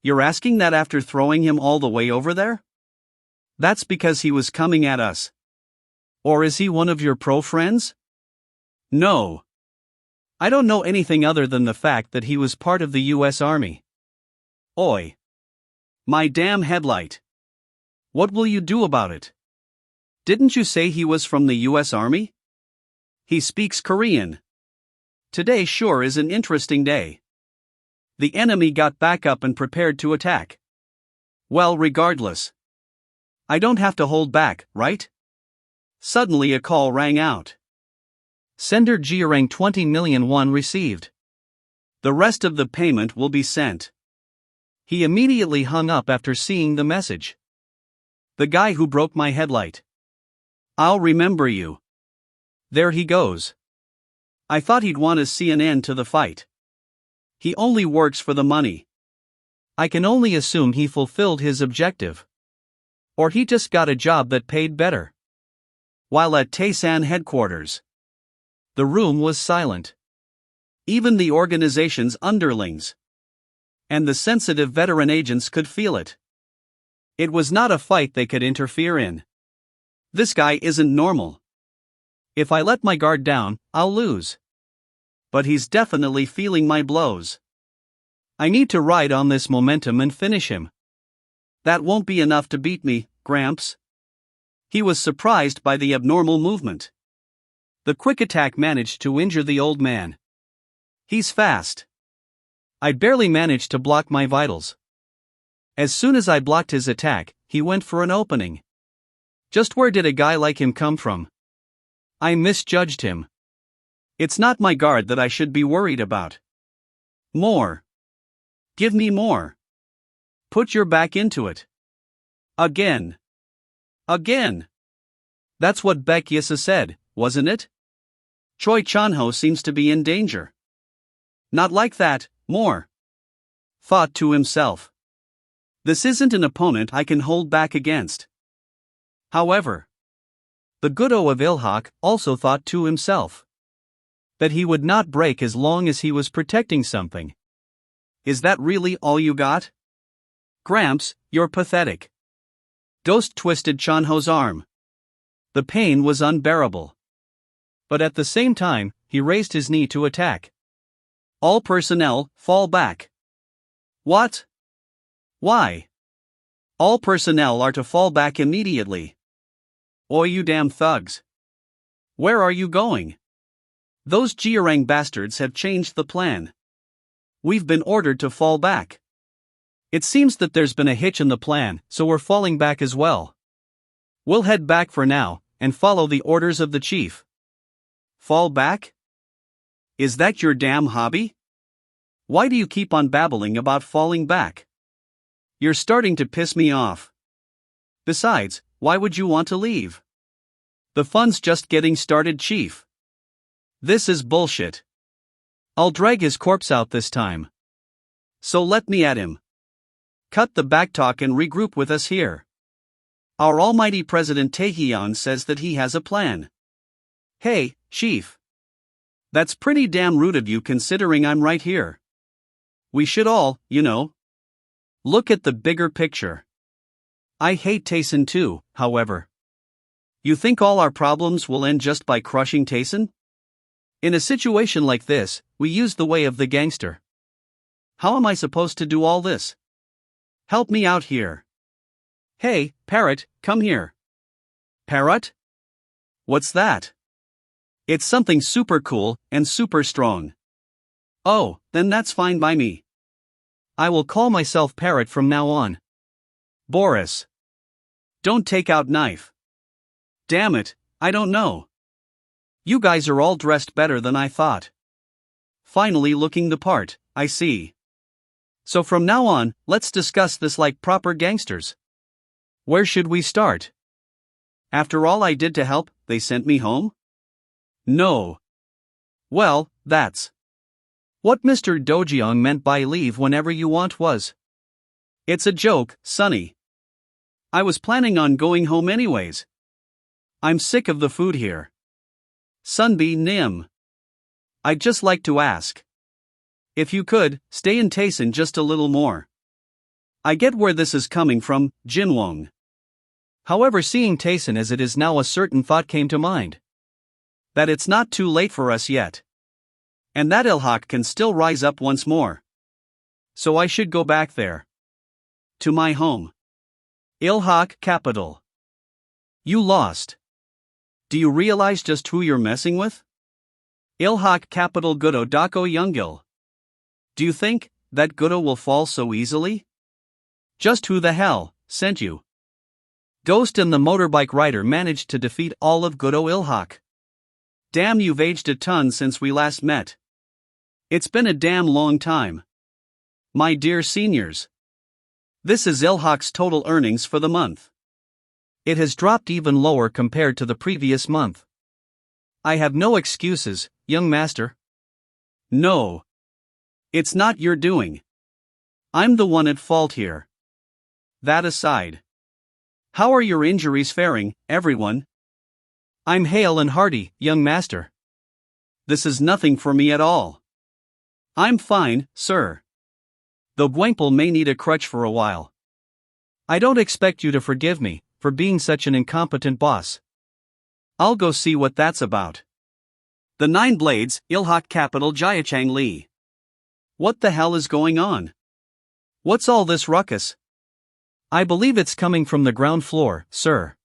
You're asking that after throwing him all the way over there? That's because he was coming at us. Or is he one of your pro friends? No. I don't know anything other than the fact that he was part of the US Army. Oi. My damn headlight. What will you do about it? Didn't you say he was from the US Army? He speaks Korean. Today sure is an interesting day. The enemy got back up and prepared to attack. Well, regardless. I don't have to hold back, right? Suddenly a call rang out. Sender Jiarang 20 million won received. The rest of the payment will be sent. He immediately hung up after seeing the message. The guy who broke my headlight. I'll remember you. There he goes. I thought he'd want to see an end to the fight. He only works for the money. I can only assume he fulfilled his objective. Or he just got a job that paid better. While at Taesan headquarters, the room was silent. Even the organization's underlings and the sensitive veteran agents could feel it. It was not a fight they could interfere in. This guy isn't normal. If I let my guard down, I'll lose. But he's definitely feeling my blows. I need to ride on this momentum and finish him. That won't be enough to beat me, Gramps. He was surprised by the abnormal movement. The quick attack managed to injure the old man. He's fast. I barely managed to block my vitals. As soon as I blocked his attack, he went for an opening. Just where did a guy like him come from? I misjudged him. It's not my guard that I should be worried about. More. Give me more. Put your back into it. Again. Again. That's what Baek Yisa said, wasn't it? Choi Chanho seems to be in danger. Not like that, more. Thought to himself. This isn't an opponent I can hold back against. However, the Goodo of Ilhak also thought to himself that he would not break as long as he was protecting something. Is that really all you got? Gramps, you're pathetic. Dost twisted Chanho's arm. The pain was unbearable. But at the same time, he raised his knee to attack. All personnel, fall back. What? Why? All personnel are to fall back immediately. Oi, you damn thugs. Where are you going? Those Jiarang bastards have changed the plan. We've been ordered to fall back. It seems that there's been a hitch in the plan, so we're falling back as well. We'll head back for now, and follow the orders of the chief. Fall back? Is that your damn hobby? Why do you keep on babbling about falling back? You're starting to piss me off. Besides, why would you want to leave? The fun's just getting started, chief. This is bullshit. I'll drag his corpse out this time. So let me at him. Cut the backtalk and regroup with us here. Our almighty President Taehyun says that he has a plan. Hey, chief. That's pretty damn rude of you considering I'm right here. We should all, look at the bigger picture. I hate Taesan too, however. You think all our problems will end just by crushing Taesan? In a situation like this, we use the way of the gangster. How am I supposed to do all this? Help me out here. Hey, Parrot, come here. Parrot? What's that? It's something super cool and super strong. Oh, then that's fine by me. I will call myself Parrot from now on. Boris. Don't take out knife. Damn it, I don't know. You guys are all dressed better than I thought. Finally looking the part, I see. So from now on, let's discuss this like proper gangsters. Where should we start? After all I did to help, they sent me home? No. Well, that's what Mr. Dojeong meant by leave whenever you want was. It's a joke, Sonny. I was planning on going home anyways. I'm sick of the food here. Sunbi Nim. I'd just like to ask. If you could, stay in Tayson just a little more. I get where this is coming from, Jinwong. However, seeing Tayson as it is now, a certain thought came to mind. That it's not too late for us yet. And that Ilhak can still rise up once more. So I should go back there. To my home. Ilhak capital. You lost. Do you realize just who you're messing with? Ilhak capital Gudo Dako Youngil. Do you think that Gudo will fall so easily? Just who the hell sent you? Ghost and the motorbike rider managed to defeat all of Gudo Ilhak. Damn, you've aged a ton since we last met. It's been a damn long time. My dear seniors. This is Ilhak's total earnings for the month. It has dropped even lower compared to the previous month. I have no excuses, young master. No. It's not your doing. I'm the one at fault here. That aside. How are your injuries faring, everyone? I'm hale and hearty, young master. This is nothing for me at all. I'm fine, sir. Though Gwankpel may need a crutch for a while. I don't expect you to forgive me for being such an incompetent boss. I'll go see what that's about. The Nine Blades, Ilhak capital Jiachang Li. What the hell is going on? What's all this ruckus? I believe it's coming from the ground floor, sir.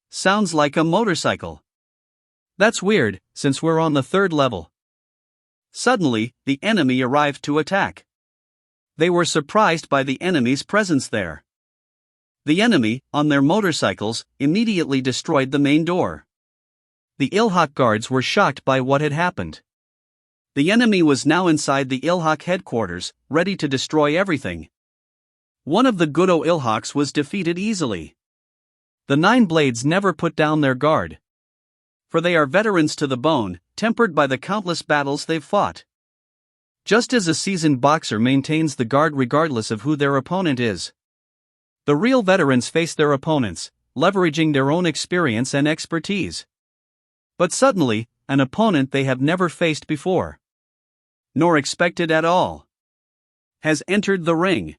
Sounds like a motorcycle. That's weird, since we're on the 3rd level. Suddenly, the enemy arrived to attack. They were surprised by the enemy's presence there. The enemy, on their motorcycles, immediately destroyed the main door. The Ilhak guards were shocked by what had happened. The enemy was now inside the Ilhak headquarters, ready to destroy everything. One of the Gudo Ilhaks was defeated easily. The Nine Blades never put down their guard. For they are veterans to the bone, tempered by the countless battles they've fought. Just as a seasoned boxer maintains the guard regardless of who their opponent is. The real veterans face their opponents, leveraging their own experience and expertise. But suddenly, an opponent they have never faced before, nor expected at all, has entered the ring.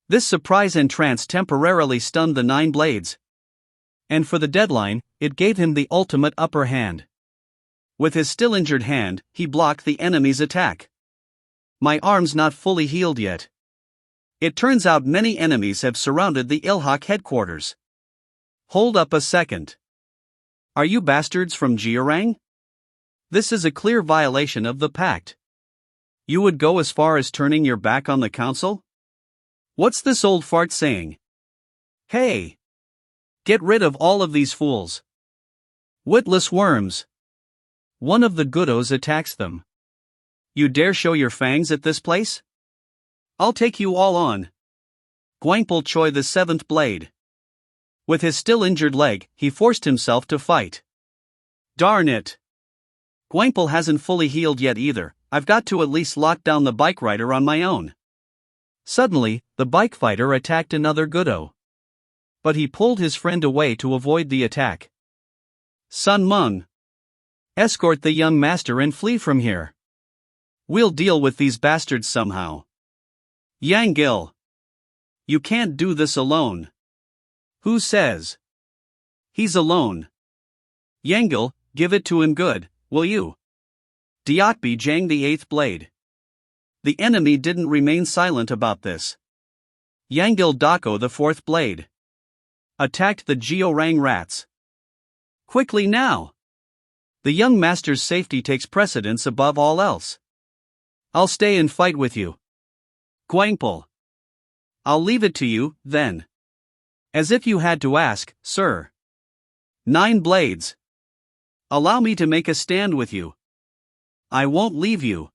This surprise entrance temporarily stunned the Nine Blades. And for the deadline, it gave him the ultimate upper hand. With his still injured hand, he blocked the enemy's attack. My arm's not fully healed yet. It turns out many enemies have surrounded the Ilhak headquarters. Hold up a second. Are you bastards from Jiarang? This is a clear violation of the pact. You would go as far as turning your back on the council? What's this old fart saying? Hey! Get rid of all of these fools. Witless worms. One of the Gudos attacks them. You dare show your fangs at this place? I'll take you all on. Gwankpel Choi the 7th Blade. With his still injured leg, he forced himself to fight. Darn it. Gwankpel hasn't fully healed yet either. I've got to at least lock down the bike rider on my own. Suddenly, the bike fighter attacked another Gudo. But he pulled his friend away to avoid the attack. Sun Mung. Escort the young master and flee from here. We'll deal with these bastards somehow. Yang Gil. You can't do this alone. Who says? He's alone. Yangil, give it to him good, will you? Diakbi Jang the 8th Blade. The enemy didn't remain silent about this. Yangil Dako the 4th Blade. Attacked the Georang rats. Quickly now! The young master's safety takes precedence above all else. I'll stay and fight with you. Gwankpel. I'll leave it to you, then. As if you had to ask, sir. Nine Blades. Allow me to make a stand with you. I won't leave you.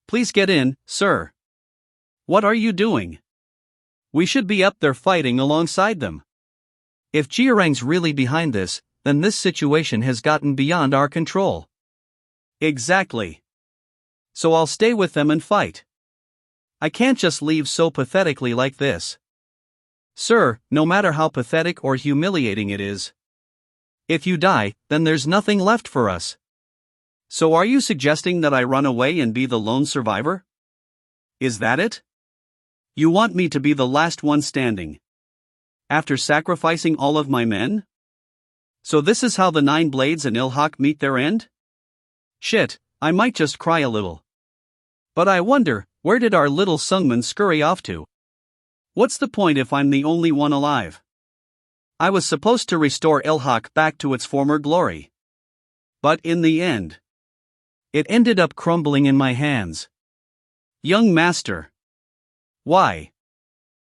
Please get in, sir. What are you doing? We should be up there fighting alongside them. If Jiarang's really behind this, then this situation has gotten beyond our control. Exactly. So I'll stay with them and fight. I can't just leave so pathetically like this. Sir, no matter how pathetic or humiliating it is. If you die, then there's nothing left for us. So are you suggesting that I run away and be the lone survivor? Is that it? You want me to be the last one standing? After sacrificing all of my men? So this is how the 9 Blades and Ilhak meet their end? Shit, I might just cry a little. But I wonder, where did our little Sungman scurry off to? What's the point if I'm the only one alive? I was supposed to restore Ilhak back to its former glory. But in the end, it ended up crumbling in my hands. Young master. Why?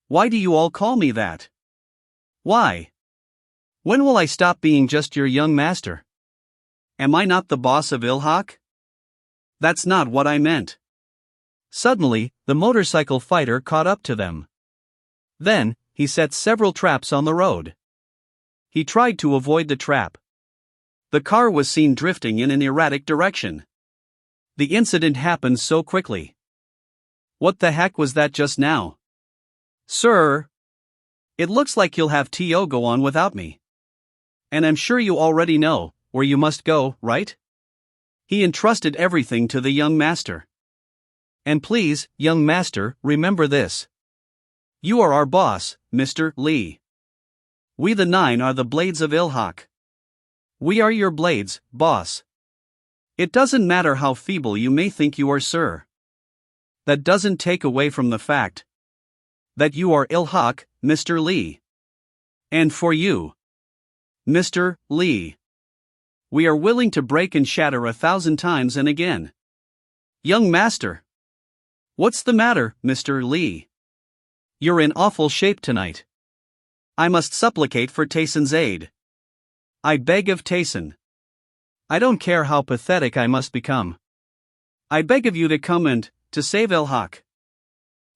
Why do you all call me that? Why? When will I stop being just your young master? Am I not the boss of Ilhak? That's not what I meant. Suddenly, the motorcycle fighter caught up to them. Then, he set several traps on the road. He tried to avoid the trap. The car was seen drifting in an erratic direction. The incident happened so quickly. What the heck was that just now? Sir? It looks like you'll have TO go on without me. And I'm sure you already know where you must go, right? He entrusted everything to the young master. And please, young master, remember this. You are our boss, Mr. Lee. We the 9 are the Blades of Ilhak. We are your blades, boss. It doesn't matter how feeble you may think you are, sir. That doesn't take away from the fact that you are Ilhak, Mr. Lee. And for you, Mr. Lee, we are willing to break and shatter 1,000 times and again. Young master. What's the matter, Mr. Lee? You're in awful shape tonight. I must supplicate for Tayson's aid. I beg of Tayson. I don't care how pathetic I must become. I beg of you to come and to save Ilhak.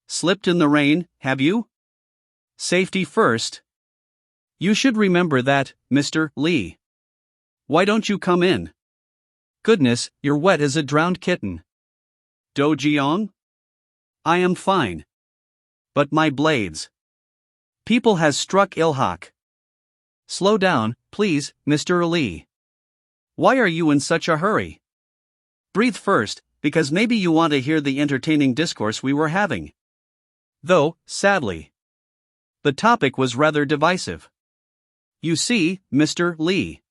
Slipped in the rain, have you? Safety first. You should remember that, Mr. Lee. Why don't you come in? Goodness, you're wet as a drowned kitten. Do Jiang? I am fine. But my blades. People has struck Ilhak. Slow down, please, Mr. Lee. Why are you in such a hurry? Breathe first, because maybe you want to hear the entertaining discourse we were having. Though, sadly, the topic was rather divisive. You see, Mr. Lee,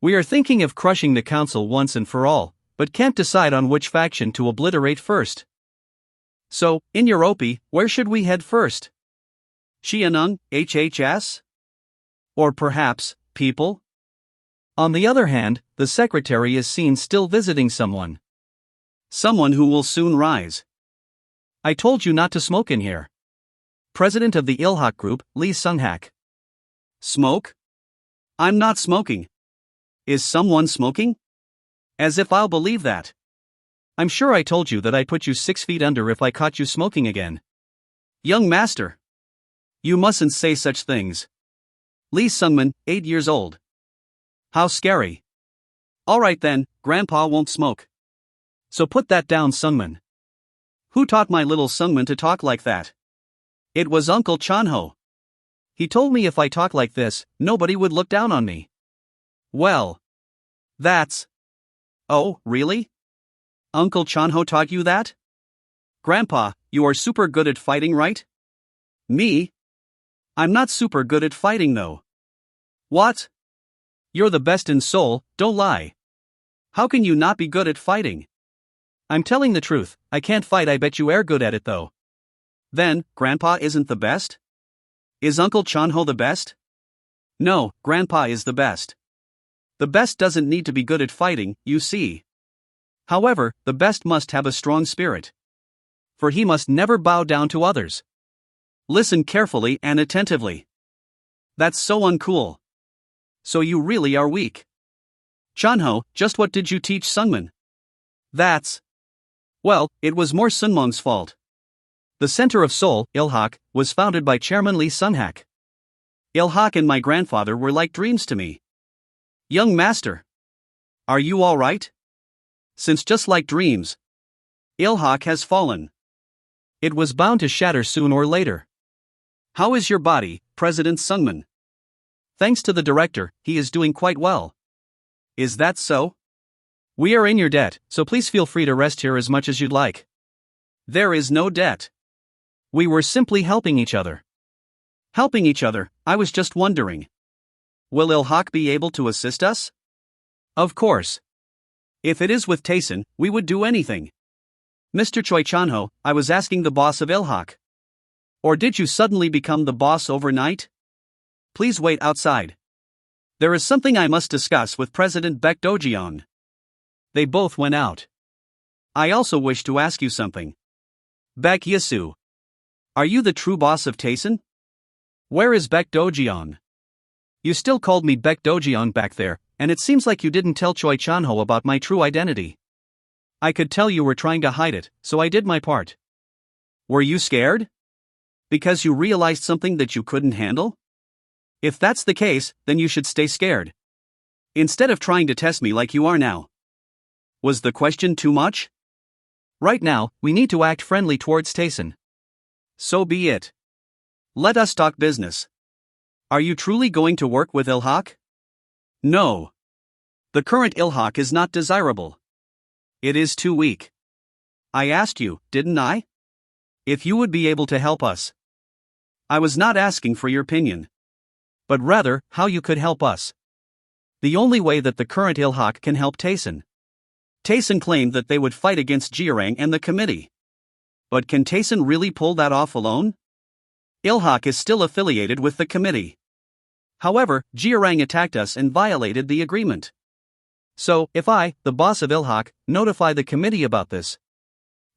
we are thinking of crushing the council once and for all, but can't decide on which faction to obliterate first. So, in Europe, where should we head first? Xianung, HHS? Or perhaps, people? On the other hand, the secretary is seen still visiting someone. Someone who will soon rise. I told you not to smoke in here. President of the Ilhak Group, Lee Sunghak. Smoke? I'm not smoking. Is someone smoking? As if I'll believe that. I'm sure I told you that I'd put you 6 feet under if I caught you smoking again. Young master. You mustn't say such things. Lee Sungman, 8 years old. How scary. Alright then, Grandpa won't smoke. So put that down, Sungman. Who taught my little Sungman to talk like that? It was Uncle Chanho. He told me if I talk like this, nobody would look down on me. Well, that's... Oh, really? Uncle Chanho taught you that? Grandpa, you are super good at fighting, right? Me? I'm not super good at fighting though. What? You're the best in Seoul, don't lie. How can you not be good at fighting? I'm telling the truth, I can't fight. I bet you are good at it though. Then, Grandpa isn't the best? Is Uncle Chanho the best? No, Grandpa is the best. The best doesn't need to be good at fighting, you see. However, the best must have a strong spirit. For he must never bow down to others. Listen carefully and attentively. That's so uncool. So you really are weak. Chanho, just what did you teach Sungman? That's... Well, it was more Sunmong's fault. The center of Seoul, Ilhak, was founded by Chairman Lee Sunhak. Ilhak and my grandfather were like dreams to me. Young master. Are you alright? Since just like dreams, Ilhak has fallen. It was bound to shatter soon or later. How is your body, President Sungman? Thanks to the director, he is doing quite well. Is that so? We are in your debt, so please feel free to rest here as much as you'd like. There is no debt. We were simply helping each other. Helping each other, I was just wondering. Will Ilhak be able to assist us? Of course. If it is with Taesun, we would do anything. Mr. Choi Chanho, I was asking the boss of Ilhak. Or did you suddenly become the boss overnight? Please wait outside. There is something I must discuss with President Baek Do-jeon. They both went out. I also wish to ask you something. Baek Yesu. Are you the true boss of Taesun? Where is Baek Do-jeon? You still called me Baek Do-jeon back there, and it seems like you didn't tell Choi Chanho about my true identity. I could tell you were trying to hide it, so I did my part. Were you scared? Because you realized something that you couldn't handle? If that's the case, then you should stay scared. Instead of trying to test me like you are now. Was the question too much? Right now, we need to act friendly towards Taesun. So be it. Let us talk business. Are you truly going to work with Ilhak? No. The current Ilhak is not desirable. It is too weak. I asked you, didn't I? If you would be able to help us. I was not asking for your opinion. But rather, how you could help us. The only way that the current Ilhak can help Taesun. Taesun claimed that they would fight against Jeorang and the committee. But can Taesun really pull that off alone? Ilhak is still affiliated with the committee. However, Jeorang attacked us and violated the agreement. So, if I, the boss of Ilhak, notify the committee about this,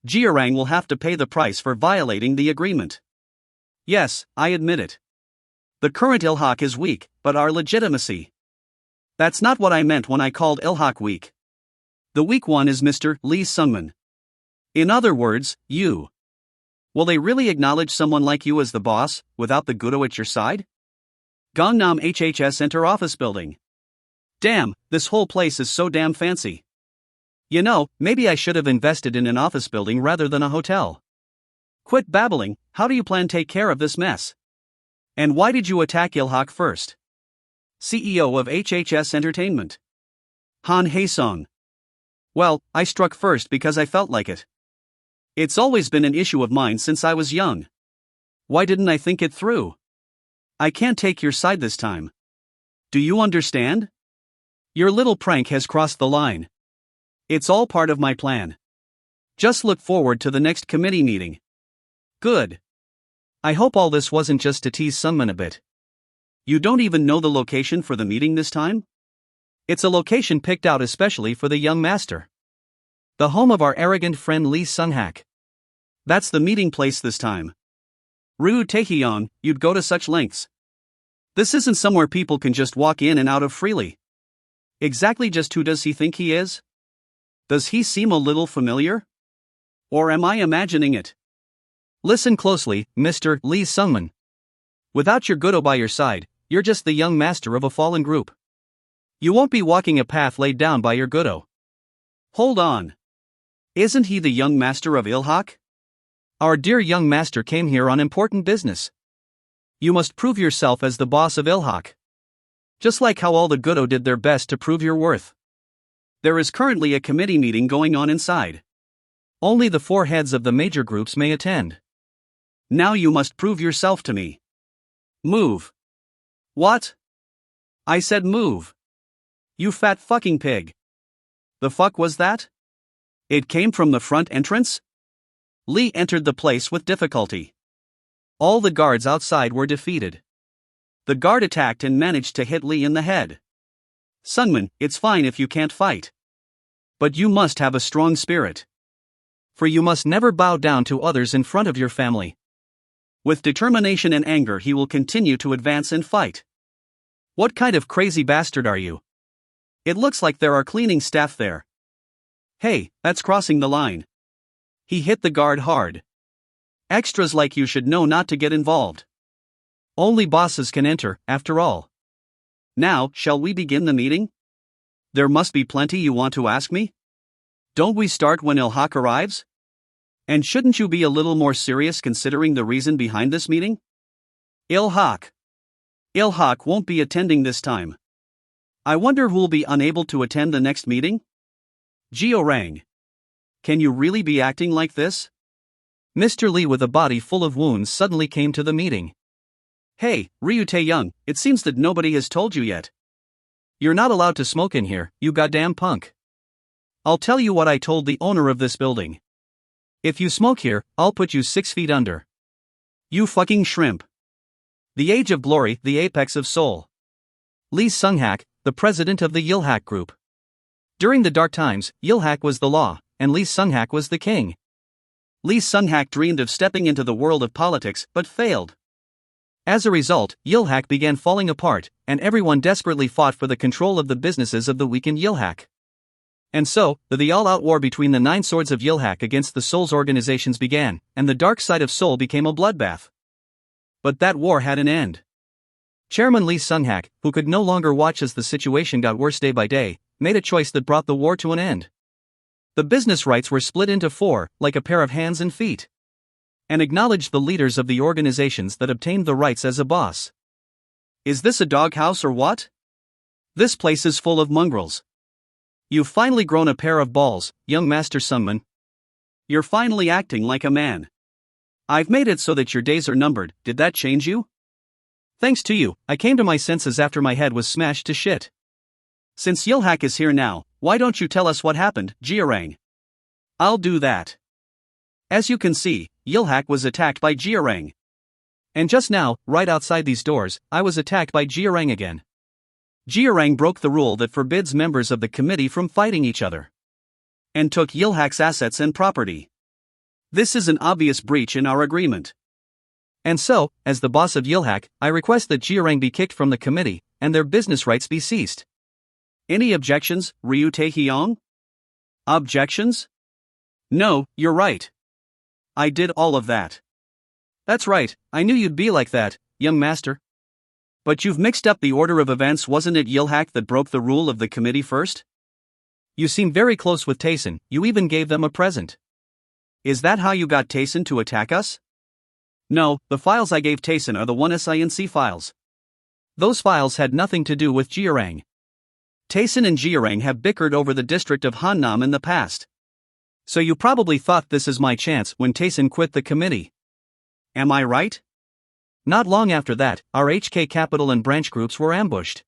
Jeorang will have to pay the price for violating the agreement. Yes, I admit it. The current Ilhak is weak, but our legitimacy. That's not what I meant when I called Ilhak weak. The weak one is Mr. Lee Sungman. In other words, you. Will they really acknowledge someone like you as the boss, without the Gudo at your side? Gangnam HHS Enter Office Building. Damn, this whole place is so damn fancy. You know, maybe I should have invested in an office building rather than a hotel. Quit babbling, how do you plan to take care of this mess? And why did you attack Ilhak first? CEO of HHS Entertainment. Han Hae-sung. Well, I struck first because I felt like it. It's always been an issue of mine since I was young. Why didn't I think it through? I can't take your side this time. Do you understand? Your little prank has crossed the line. It's all part of my plan. Just look forward to the next committee meeting. Good. I hope all this wasn't just to tease Sunman a bit. You don't even know the location for the meeting this time? It's a location picked out especially for the young master. The home of our arrogant friend Lee Sunhak. That's the meeting place this time. Ryu Taehyung, you'd go to such lengths. This isn't somewhere people can just walk in and out of freely. Exactly just who does he think he is? Does he seem a little familiar? Or am I imagining it? Listen closely, Mr. Lee Sungman. Without your Gudo by your side, you're just the young master of a fallen group. You won't be walking a path laid down by your Gudo. Hold on. Isn't he the young master of Ilhak? Our dear young master came here on important business. You must prove yourself as the boss of Ilhak. Just like how all the Gudo did their best to prove your worth. There is currently a committee meeting going on inside. Only the 4 heads of the major groups may attend. Now you must prove yourself to me. Move. What? I said move. You fat fucking pig. The fuck was that? It came from the front entrance? Lee entered the place with difficulty. All the guards outside were defeated. The guard attacked and managed to hit Lee in the head. Sungman, it's fine if you can't fight. But you must have a strong spirit. For you must never bow down to others in front of your family. With determination and anger he will continue to advance and fight. What kind of crazy bastard are you? It looks like there are cleaning staff there. Hey, that's crossing the line. He hit the guard hard. Extras like you should know not to get involved. Only bosses can enter, after all. Now, shall we begin the meeting? There must be plenty you want to ask me? Don't we start when Ilhak arrives? And shouldn't you be a little more serious considering the reason behind this meeting? Ilhak. Ilhak won't be attending this time. I wonder who'll be unable to attend the next meeting? Jiorang. Can you really be acting like this? Mr. Lee with a body full of wounds suddenly came to the meeting. Hey, Ryu Tae-young, it seems that nobody has told you yet. You're not allowed to smoke in here, you goddamn punk. I'll tell you what I told the owner of this building. If you smoke here, I'll put you 6 feet under. You fucking shrimp. The Age of Glory, the apex of Seoul. Lee Sung-hak, the president of the Yilhak Group. During the dark times, Yilhak was the law, and Lee Sung-hak was the king. Lee Sung-hak dreamed of stepping into the world of politics, but failed. As a result, Yilhak began falling apart, and everyone desperately fought for the control of the businesses of the weakened Yilhak. And so, the all-out war between the 9 swords of Yilhak against the Seoul's organizations began, and the dark side of Seoul became a bloodbath. But that war had an end. Chairman Lee Sung-hak, who could no longer watch as the situation got worse day by day, made a choice that brought the war to an end. The business rights were split into 4, like a pair of hands and feet. And acknowledged the leaders of the organizations that obtained the rights as a boss. Is this a doghouse or what? This place is full of mongrels. You've finally grown a pair of balls, young Master Sungman. You're finally acting like a man. I've made it so that your days are numbered. Did that change you? Thanks to you, I came to my senses after my head was smashed to shit. Since Yilhak is here now, why don't you tell us what happened, Jiorang? I'll do that. As you can see, Yilhak was attacked by Jiorang. And just now, right outside these doors, I was attacked by Jiorang again. Jiorang broke the rule that forbids members of the committee from fighting each other. And took Yilhak's assets and property. This is an obvious breach in our agreement. And so, as the boss of Yilhak, I request that Jiorang be kicked from the committee, and their business rights be ceased. Any objections, Ryu Tae-hyung? Objections? No, you're right. I did all of that. That's right, I knew you'd be like that, young master. But you've mixed up the order of events. Wasn't it Yilhak that broke the rule of the committee first? You seem very close with Taesun, you even gave them a present. Is that how you got Taesun to attack us? No, the files I gave Taesun are the 1SINC files. Those files had nothing to do with Jiorang. Taesun and Jiorang have bickered over the district of Hannam in the past. So you probably thought this is my chance when Taesun quit the committee. Am I right? Not long after that, our HK capital and branch groups were ambushed.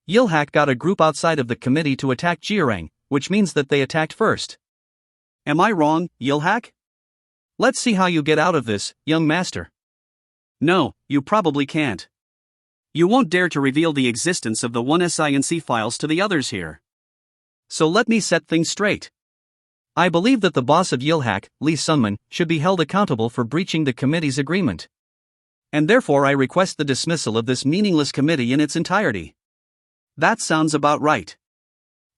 Yilhak got a group outside of the committee to attack Jiorang, which means that they attacked first. Am I wrong, Yilhak? Let's see how you get out of this, young master. No, you probably can't. You won't dare to reveal the existence of the 1SINC files to the others here. So let me set things straight. I believe that the boss of Yilhak, Lee Sungman, should be held accountable for breaching the committee's agreement. And therefore I request the dismissal of this meaningless committee in its entirety. That sounds about right.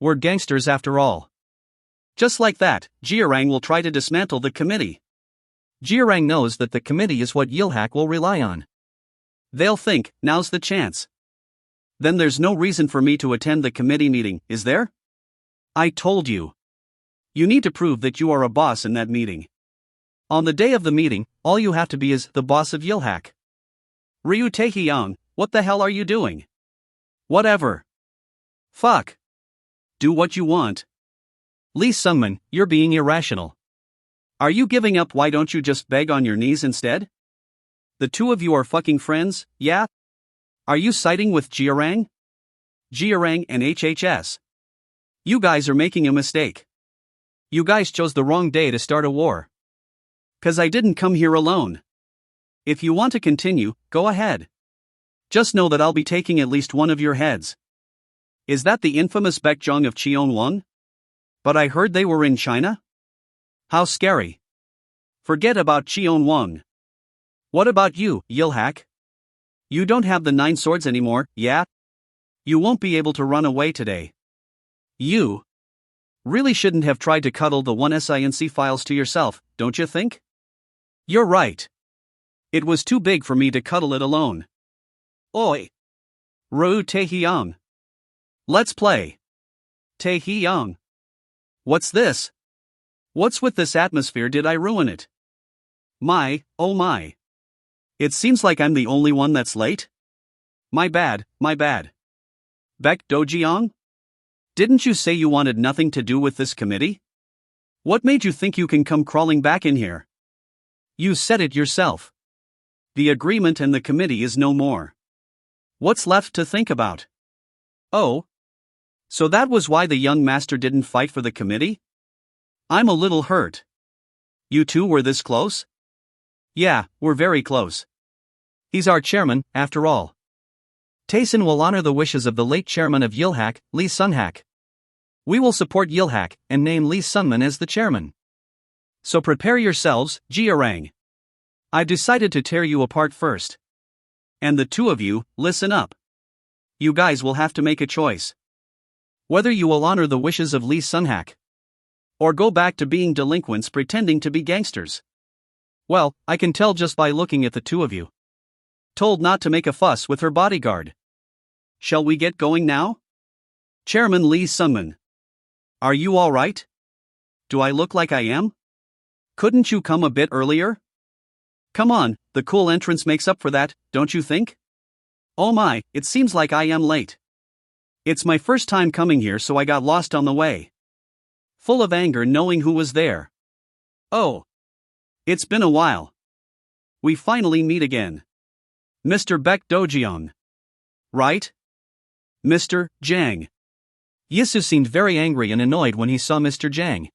We're gangsters after all. Just like that, Jiorang will try to dismantle the committee. Jiorang knows that the committee is what Yilhak will rely on. They'll think, now's the chance. Then there's no reason for me to attend the committee meeting, is there? I told you. You need to prove that you are a boss in that meeting. On the day of the meeting, all you have to be is the boss of Yilhak. Ryu Tae-hyung, what the hell are you doing? Whatever. Fuck. Do what you want. Lee Sungman, you're being irrational. Are you giving up? Why don't you just beg on your knees instead? The two of you are fucking friends, yeah? Are you siding with Jiorang? Jiorang and HHS. You guys are making a mistake. You guys chose the wrong day to start a war. 'Cause I didn't come here alone. If you want to continue, go ahead. Just know that I'll be taking at least one of your heads. Is that the infamous Baekjong of Cheonwon? But I heard they were in China? How scary. Forget about Cheonwon. What about you, Yilhak? You don't have the 9 swords anymore, yeah? You won't be able to run away today. You. Really shouldn't have tried to cuddle the 1SINC files to yourself, don't you think? You're right. It was too big for me to cuddle it alone. Oi! Ru Taehyung. Let's play. Taehyung. What's this? What's with this atmosphere? Did I ruin it? My, oh my. It seems like I'm the only one that's late? My bad, my bad. Baek Dojeong? Didn't you say you wanted nothing to do with this committee? What made you think you can come crawling back in here? You said it yourself. The agreement and the committee is no more. What's left to think about? Oh. So that was why the young master didn't fight for the committee? I'm a little hurt. You two were this close? Yeah, we're very close. He's our chairman, after all. Taesin will honor the wishes of the late chairman of Yilhak, Lee Sunhak. We will support Yilhak and name Lee Sunman as the chairman. So prepare yourselves, Jiarang. I've decided to tear you apart first. And the two of you, listen up. You guys will have to make a choice. Whether you will honor the wishes of Lee Sunhak, or go back to being delinquents pretending to be gangsters. Well, I can tell just by looking at the two of you. Told not to make a fuss with her bodyguard. Shall we get going now? Chairman Lee Sunman. Are you all right? Do I look like I am? Couldn't you come a bit earlier? Come on, the cool entrance makes up for that, don't you think? Oh my, it seems like I am late. It's my first time coming here, so I got lost on the way. Full of anger knowing who was there. Oh. It's been a while. We finally meet again. Mr. Baek Dojeong. Right? Mr. Jang. Yisu seemed very angry and annoyed when he saw Mr. Jang.